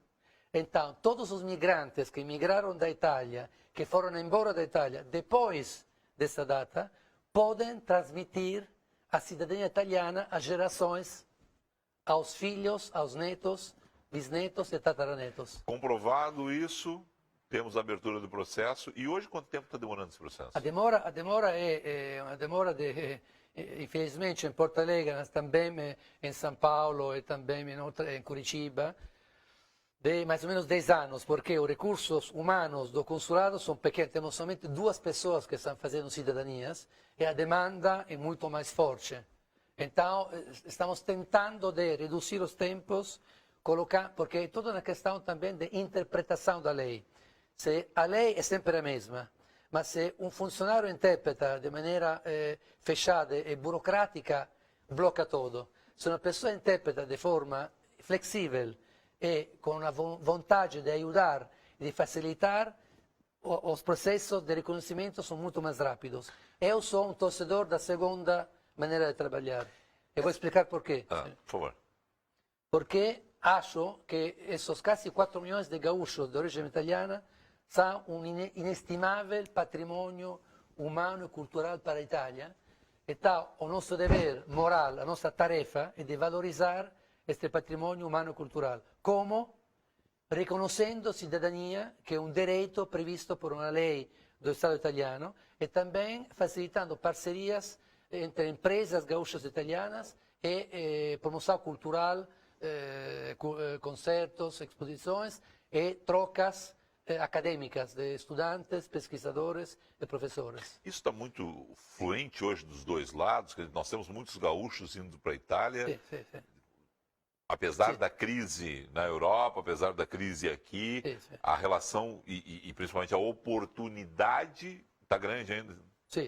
Então, todos os migrantes que migraram da Itália, que foram embora da Itália depois dessa data, podem transmitir a cidadania italiana às gerações, aos filhos, aos netos, bisnetos e tataranetos. Comprovado isso, temos a abertura do processo. E hoje, quanto tempo está demorando esse processo? A demora é uma demora infelizmente em Porto Alegre, mas também em São Paulo e também em Curitiba, de mais ou menos 10 anos, porque os recursos humanos do consulado são pequenos, temos somente 2 pessoas que estão fazendo cidadanias e a demanda é muito mais forte. Então, estamos tentando de reduzir os tempos, porque é toda uma questão também de interpretação da lei. Se a lei é sempre a mesma, mas se um funcionário interpreta de maneira fechada e burocrática, blocca tudo. Se uma pessoa interpreta de forma flexível e com a vontade de ajudar e de facilitar, os processos de reconhecimento são muito mais rápidos. Eu sou um torcedor da segunda maneira de trabalhar. E vou explicar por quê. Por favor. Porque acho que esses quase 4 milhões de gaúchos de origem italiana são um inestimável patrimônio humano e cultural para a Itália. Então, o nosso dever moral, a nossa tarefa é de valorizar este patrimônio humano e cultural. Como? Riconoscendo cidadania, que é um direito previsto por uma lei do Estado italiano, e também facilitando parcerias entre empresas gaúchas italianas e promoção cultural, concertos, exposições e trocas acadêmicas de estudantes, pesquisadores e professores. Isso está muito fluente hoje dos dois lados. Nós temos muitos gaúchos indo para a Itália. Sim, sim. Apesar da crise na Europa, apesar da crise aqui, Sim. a relação e principalmente a oportunidade está grande ainda. Sim.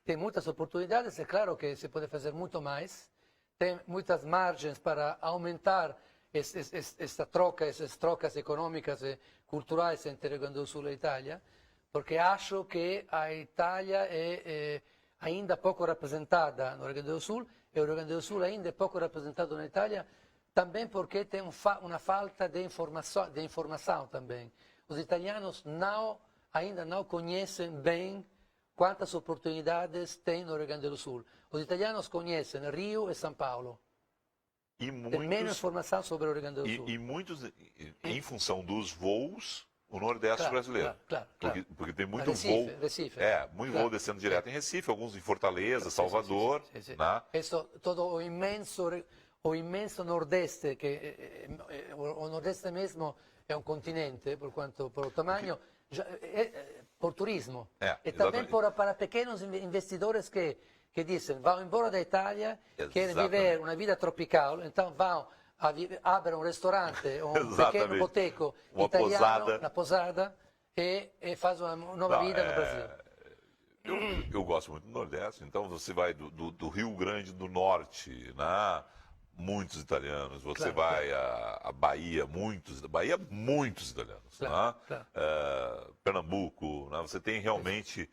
Tem muitas oportunidades, é claro que se pode fazer muito mais. Tem muitas margens para aumentar essa troca, essas trocas econômicas e culturais entre o Rio Grande do Sul e a Itália, porque acho que a Itália é ainda pouco representada no Rio Grande do Sul e o Rio Grande do Sul ainda é pouco representado na Itália, também porque tem uma falta de informação também. Os italianos ainda não conhecem bem quantas oportunidades tem no Rio Grande do Sul. Os italianos conhecem Rio e São Paulo. E Tem menos informação sobre o Rio Grande do Sul. E muitos, em função dos voos, o Nordeste brasileiro. Claro. Porque tem muito Recife, voo. Recife. Muito voo descendo direto em Recife, alguns em Fortaleza, Salvador. Sim. Né? Todo o imenso Nordeste, que o Nordeste mesmo é um continente, por o tamanho, por turismo. E também para pequenos investidores que dizem, vão embora da Itália, querem viver uma vida tropical, então vão abrem um restaurante, um pequeno boteco italiano, uma posada, e faz uma nova Não, vida no Brasil. eu gosto muito do Nordeste, então você vai do Rio Grande do Norte, né? Muitos italianos. Você Claro, vai à Bahia, muitos italianos. Claro, Né? claro. Pernambuco, né? Você tem realmente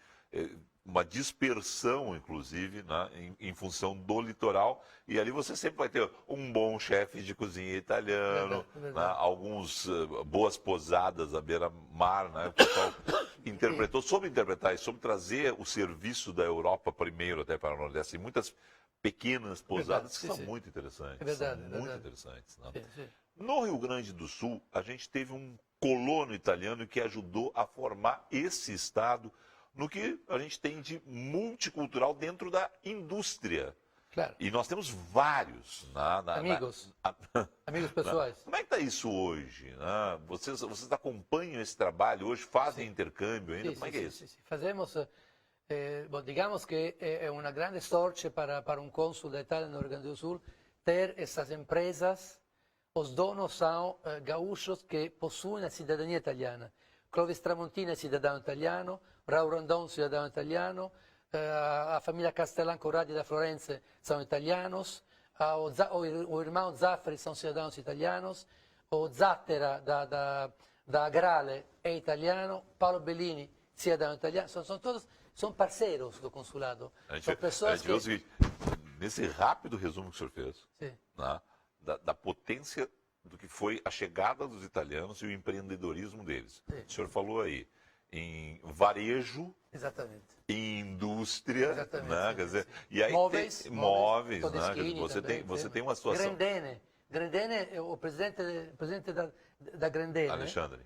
uma dispersão, inclusive, né? Em função do litoral. E ali você sempre vai ter um bom chefe de cozinha italiano, Verdade, verdade. né? Alguns boas posadas à beira-mar, né? O pessoal soube interpretar e soube trazer o serviço da Europa primeiro até para o Nordeste. E muitas pequenas pousadas Verdade, que são sim. muito interessantes. É verdade, são é muito verdade. interessantes. Né? Sim, sim. No Rio Grande do Sul, a gente teve um colono italiano que ajudou a formar esse estado no que a gente tem de multicultural dentro da indústria. Claro. E nós temos vários. Amigos. Amigos pessoais. Como é que está isso hoje? Né? Vocês acompanham esse trabalho hoje? Fazem intercâmbio ainda? Sì, Como é sì, que é sì, isso? sì, sì. Fazemos, digamos que é uma grande sorte para um cônsul da Itália no Rio Grande do Sul ter essas empresas. Os donos são gaúchos que possuem a cidadania italiana. Clovis Tramontina é cidadão italiano, Raul Rondon cidadão italiano, a família Castellan Corradi da Florença são italianos, o irmão Zaffari são cidadãos italianos, o Zattera da Agrale é italiano, Paolo Bellini cidadão italiano, são parceiros do consulado. São pessoas vê o seguinte, nesse rápido resumo que o senhor fez, Sim. né, da potência do que foi a chegada dos italianos e o empreendedorismo deles. Sim. O senhor falou aí em varejo, Exatamente. em indústria, Exatamente, né? sim, Quer dizer, sim. e aí Móveis, tem móveis, né? Todeschini Quer dizer, também, você sim. tem uma situação. Grandene é o presidente da Grandene, Alexandre.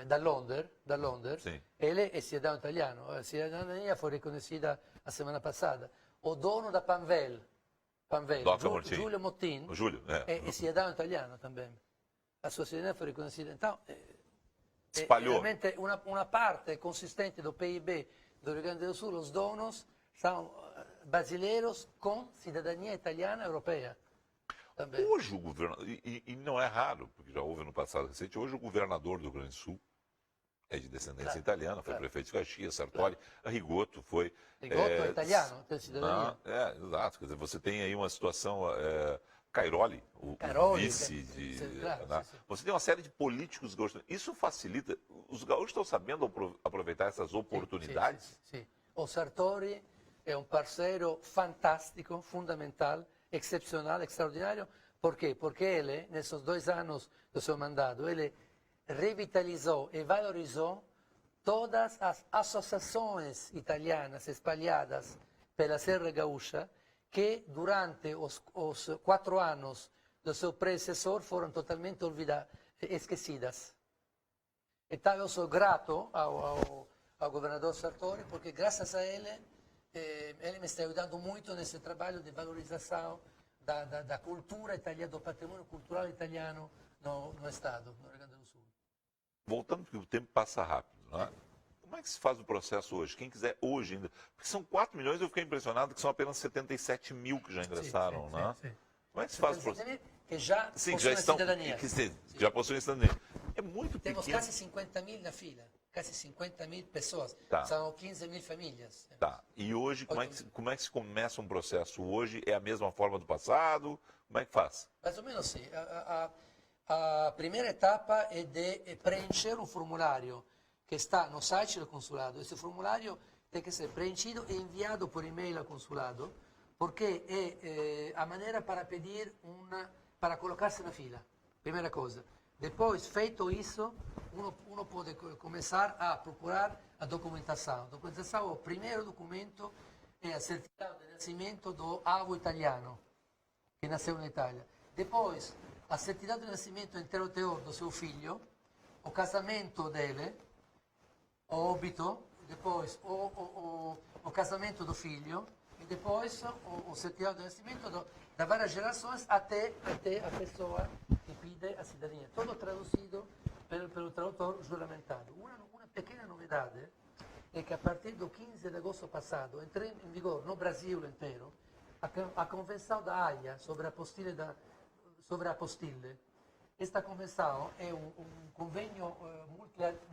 da Londres, Sim. ele é cidadão italiano, a cidadania foi reconhecida a semana passada. O dono da Panvel, Doca Mortin. Giulio Mottin, O Júlio, é cidadão italiano também. A sua cidadania foi reconhecida. Então, espalhou. realmente uma parte consistente do PIB do Rio Grande do Sul, os donos são brasileiros com cidadania italiana e europeia. Também. Hoje o governador, e não é raro, porque já houve no passado recente, hoje o governador do Rio Grande do Sul é de descendência Claro, italiana, foi claro. prefeito de Caxias, Sartori, Rigoto foi... Rigoto é italiano, tem cidadania. Exato, quer dizer, você tem aí uma situação, Cairoli, o Cairoli, vice de... claro, né? sim. Você tem uma série de políticos gaúchos, isso facilita, os gaúchos estão sabendo aproveitar essas oportunidades? Sim. O Sartori é um parceiro fantástico, fundamental, excepcional, extraordinário. Por quê? Porque ele, nesses 2 anos do seu mandato, ele revitalizou e valorizou todas as associações italianas espalhadas pela Serra Gaúcha que durante os 4 anos do seu predecessor foram totalmente esquecidas. Então eu sou grato ao governador Sartori porque graças a ele, ele me está ajudando muito nesse trabalho de valorização da cultura italiana, do patrimônio cultural italiano no estado, no Rio Grande do Sul. Voltando, porque o tempo passa rápido, né? Como é que se faz o processo hoje? Quem quiser hoje ainda. Porque são 4 milhões, eu fiquei impressionado que são apenas 77 mil que já ingressaram, né? Sim. Como é que se faz o processo? Que já Sim, possuem já a estão. cidadania. Já possuem cidadania. É muito Temos pequeno. quase 50 mil na fila, quase 50 mil pessoas. Tá. São 15 mil famílias. Tá. E hoje, como é que se começa um processo? Hoje é a mesma forma do passado? Como é que faz? Mais ou menos sim. A primeira etapa é de preencher um formulário que está no site do consulado. Esse formulário tem que ser preenchido e enviado por e-mail ao consulado, porque é a maneira para pedir para colocar-se na fila. Primeira coisa. Depois, feito isso, uno pode começar a procurar a documentação. A documentação, o primeiro documento é a certidão de nascimento do avô italiano, que nasceu na Itália. Depois, a certidão de nascimento inteiro teor do seu filho, o casamento dele, o óbito, depois o casamento do filho, e depois o certidão de nascimento da várias gerações até a pessoa que pede a cidadania. Tudo traduzido pelo tradutor juramentado. Uma pequena novidade é que a partir do 15 de agosto passado entrou em vigor no Brasil inteiro a Convenção da Haia sobre a apostille esta convenção é um convênio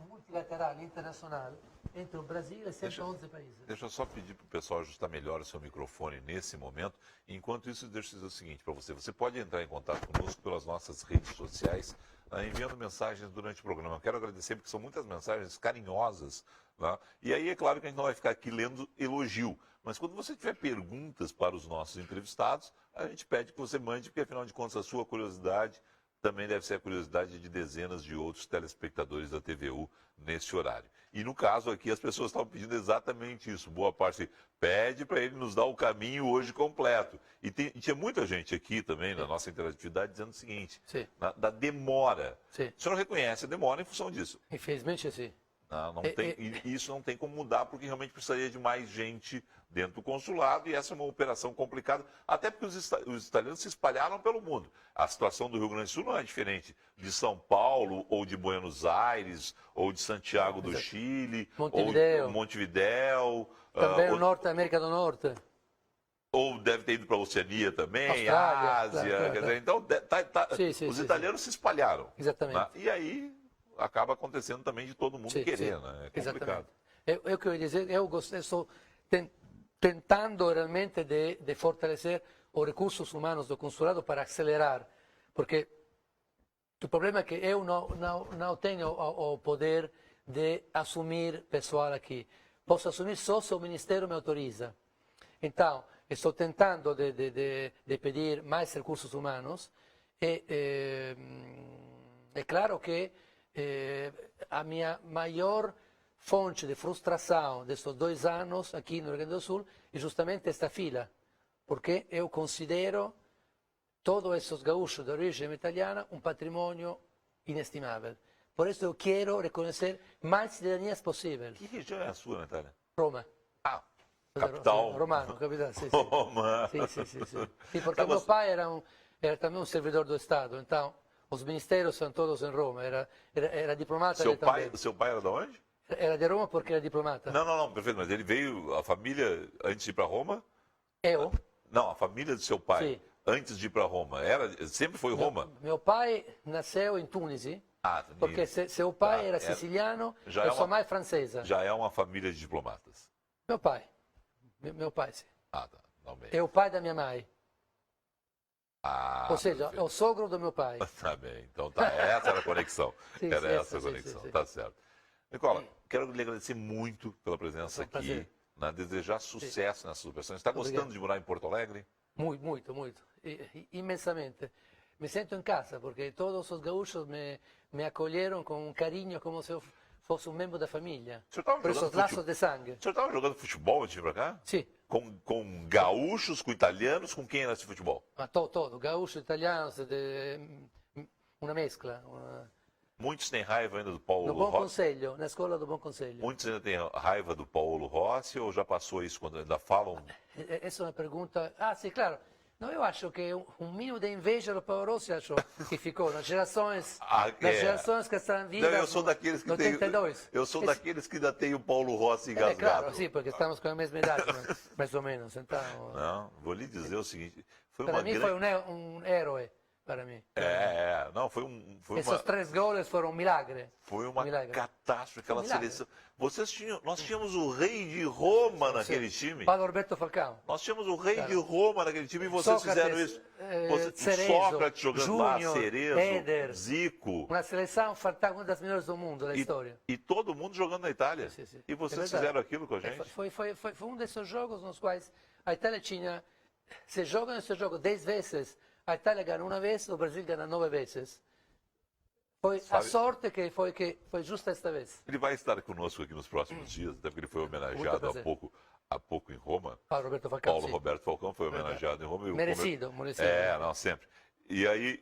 multilateral internacional entre o Brasil e 111 países. Deixa eu só pedir para o pessoal ajustar melhor o seu microfone nesse momento. Enquanto isso, deixa eu dizer o seguinte para você. Você pode entrar em contato conosco pelas nossas redes sociais, enviando mensagens durante o programa. Eu quero agradecer porque são muitas mensagens carinhosas. Né? E aí é claro que a gente não vai ficar aqui lendo elogio. Mas quando você tiver perguntas para os nossos entrevistados, a gente pede que você mande, porque afinal de contas a sua curiosidade também deve ser a curiosidade de dezenas de outros telespectadores da TVU nesse horário. E no caso aqui, as pessoas estavam pedindo exatamente isso. Boa parte pede para ele nos dar o caminho hoje completo. E tinha muita gente aqui também na nossa interatividade dizendo o seguinte, da demora. Sim. O senhor reconhece a demora em função disso? Infelizmente, sim. E isso não tem como mudar, porque realmente precisaria de mais gente dentro do consulado, e essa é uma operação complicada, até porque os italianos se espalharam pelo mundo. A situação do Rio Grande do Sul não é diferente de São Paulo, ou de Buenos Aires, ou de Santiago do Chile, ou Montevidéu. Também o Norte, América do Norte. Ou deve ter ido para a Oceania também, Austrália, Ásia. claro. Quer dizer, então, os italianos se espalharam. Exatamente. Né? E aí acaba acontecendo também de todo mundo querer, né? É complicado. É o que eu ia dizer, eu estou tentando realmente de fortalecer os recursos humanos do consulado para acelerar, porque o problema é que eu não tenho o poder de assumir pessoal aqui. Posso assumir só se o Ministério me autoriza. Então, estou tentando de pedir mais recursos humanos e é claro que a minha maior fonte de frustração destes 2 anos aqui no Rio Grande do Sul é justamente esta fila, porque eu considero todos esses gaúchos de origem italiana um patrimônio inestimável. Por isso eu quero reconhecer mais cidadanias possível. Que região é a sua, Natália? Roma. Capital. Romano, capital, sim. Roma. Sim, porque meu pai era também um servidor do Estado, então os ministérios são todos em Roma, era diplomata também. Seu pai era de onde? Era de Roma porque era diplomata. Não, perfeito, mas ele veio, a família, antes de ir para Roma? Eu? Não, a família do seu pai, Sim. antes de ir para Roma, sempre foi Roma? Meu pai nasceu em Tunísia, porque seu pai era siciliano e sua mãe francesa. Já é uma família de diplomatas? Meu pai, sim. Tá, não bem. É o pai da minha mãe. Ou seja, perfeito. é o sogro do meu pai. Tá bem, então tá, essa era a conexão. Essa a conexão, sim. tá certo. Nicola, quero lhe agradecer muito pela presença aqui, prazer. Desejar sucesso nessas operações. Está gostando de morar em Porto Alegre? Muito. Imensamente. Me sinto em casa, porque todos os gaúchos me acolheram com um carinho como se eu fosse um membro da família. Por esses laços de sangue. O senhor estava jogando futebol antes de vir para cá? Sim. Com gaúchos, com italianos, com quem era esse futebol? Ma todo, gaúcho, italiano, uma mescla. Muitos têm raiva ainda do Paulo No Bom Rossi? Conselho, na escola do Bom Conselho. Muitos ainda têm raiva do Paulo Rossi ou já passou isso quando ainda falam? Essa é uma pergunta. Sim, claro. Não, eu acho que um mínimo de inveja do Paulo Rossi acho que ficou nas gerações, que estão vivas. Eu sou daqueles que no 82. Eu sou daqueles que ainda tem o Paulo Rossi engasgado. Claro, sim, porque estamos com a mesma idade, mais ou menos. Então, não, vou lhe dizer o seguinte, para mim foi um herói. Para mim. Não, Esses 3 gols foram um milagre. Foi uma catástrofe aquela seleção. Nós tínhamos o rei de Roma naquele time. Paulo Roberto Falcão. Nós tínhamos o rei de Roma naquele time e vocês fizeram isso. Cerezo, Sócrates jogando Júnior, lá, Cerezo, Éder, Zico. Uma seleção fantástica, uma das melhores do mundo, da história. E todo mundo jogando na Itália. Sim. E vocês fizeram aquilo com a gente? Foi um desses jogos nos quais a Itália tinha, se joga esse jogo 10 vezes, a Itália ganha uma vez, o Brasil ganha 9 vezes. Foi a sorte que foi justa esta vez. Ele vai estar conosco aqui nos próximos dias, até porque ele foi homenageado há pouco em Roma. Paulo Roberto Falcão foi homenageado em Roma. Merecido. Não, sempre. E aí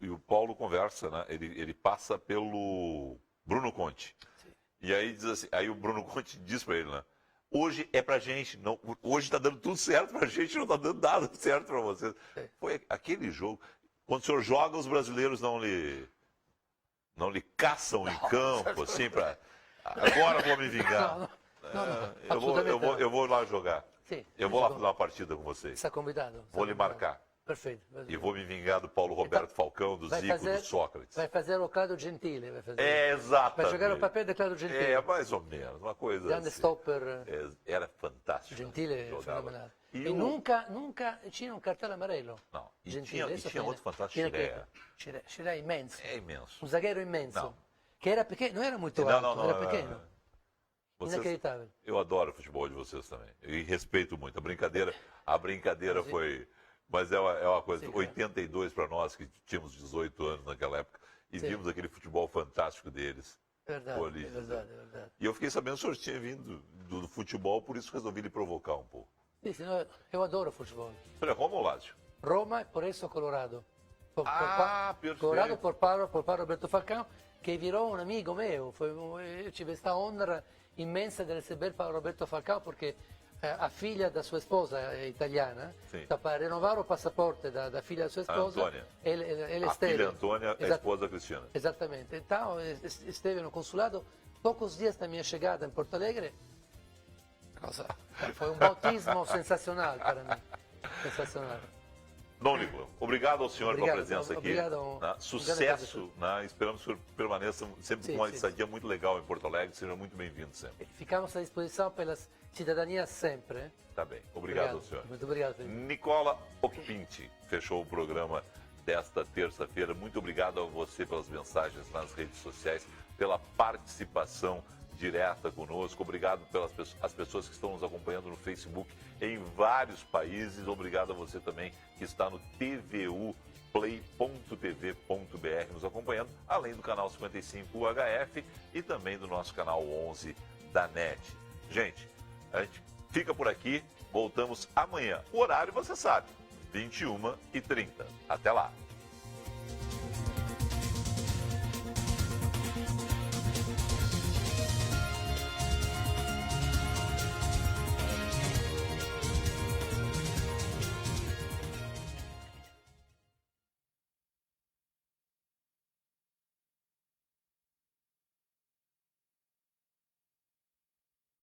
o Paulo conversa, né? Ele passa pelo Bruno Conte. Sim. E aí diz assim, aí o Bruno Conte diz para ele, né? Hoje é pra gente, não, hoje está dando tudo certo pra gente, não está dando nada certo para vocês. Foi aquele jogo, quando o senhor joga, os brasileiros não lhe caçam em campo, assim, para agora vou me vingar. Eu vou lá jogar. Sim, eu vou lá fazer uma partida com vocês. Está convidado. Vou lhe marcar. Perfeito. E vou me vingar do Paulo Roberto Falcão, do Zico, do Sócrates. Vai fazer o Claudio Gentili. Vai fazer. Exatamente. Vai jogar o papel de Claudio Gentili. Mais ou menos, uma coisa Grande assim. stopper. Era fantástico. Gentili é Jogava. fenomenale. E E o- nunca tinha um cartão amarelo. Não, e Gentili, tinha adesso outro fantástico, Scirea é imenso. É imenso. Um zagueiro imenso. Não. Que era pequeno, não era muito Não, alto, não, não. era pequeno. Vocês- Inacreditável. Eu adoro o futebol de vocês também. E respeito muito. A brincadeira foi. Mas é uma coisa. Sim, 82 para nós, que tínhamos 18 anos naquela época, e Sim. vimos aquele futebol fantástico deles. Verdade, Pô, ali, é verdade, é verdade. E eu fiquei sabendo que o senhor tinha vindo do futebol, por isso resolvi lhe provocar um pouco. Sì, sì, no, eu adoro futebol. Falei, Roma ou Lazio? Roma e por isso Colorado. Perfeito. Colorado por Paolo Roberto Falcão, che virò un amico meu. Eu tive questa honra immensa di receber Paolo Roberto Falcão, porque a filha da sua esposa é italiana, Sim. então para renovar o passaporte da filha da sua esposa, Antônia. ele A esteve. filha Antônia, a Exato. esposa Cristina. Exatamente. Então, esteve no consulado poucos dias da minha chegada em Porto Alegre. Foi um bautismo sensacional para mim. Sensacional. Dom Nicolau, obrigado ao senhor pela Obrigado, presença aqui. obrigado, Né? Sucesso, né? Esperamos que o senhor permaneça sempre Sim, com uma sim. estadia muito legal em Porto Alegre. Seja muito bem-vindo sempre. Ficamos à disposição pelas cidadanias sempre. Eh? Tá bem. Obrigado ao senhor. Muito obrigado, Felipe. Nicola Ocpinti fechou o programa desta terça-feira. Muito obrigado a você pelas mensagens nas redes sociais, pela participação direta conosco. Obrigado pelas as pessoas que estão nos acompanhando no Facebook em vários países. Obrigado a você também que está no tvuplay.tv.br nos acompanhando, além do canal 55 UHF e também do nosso canal 11 da NET. Gente, a gente fica por aqui. Voltamos amanhã. O horário você sabe, 21h30. Até lá.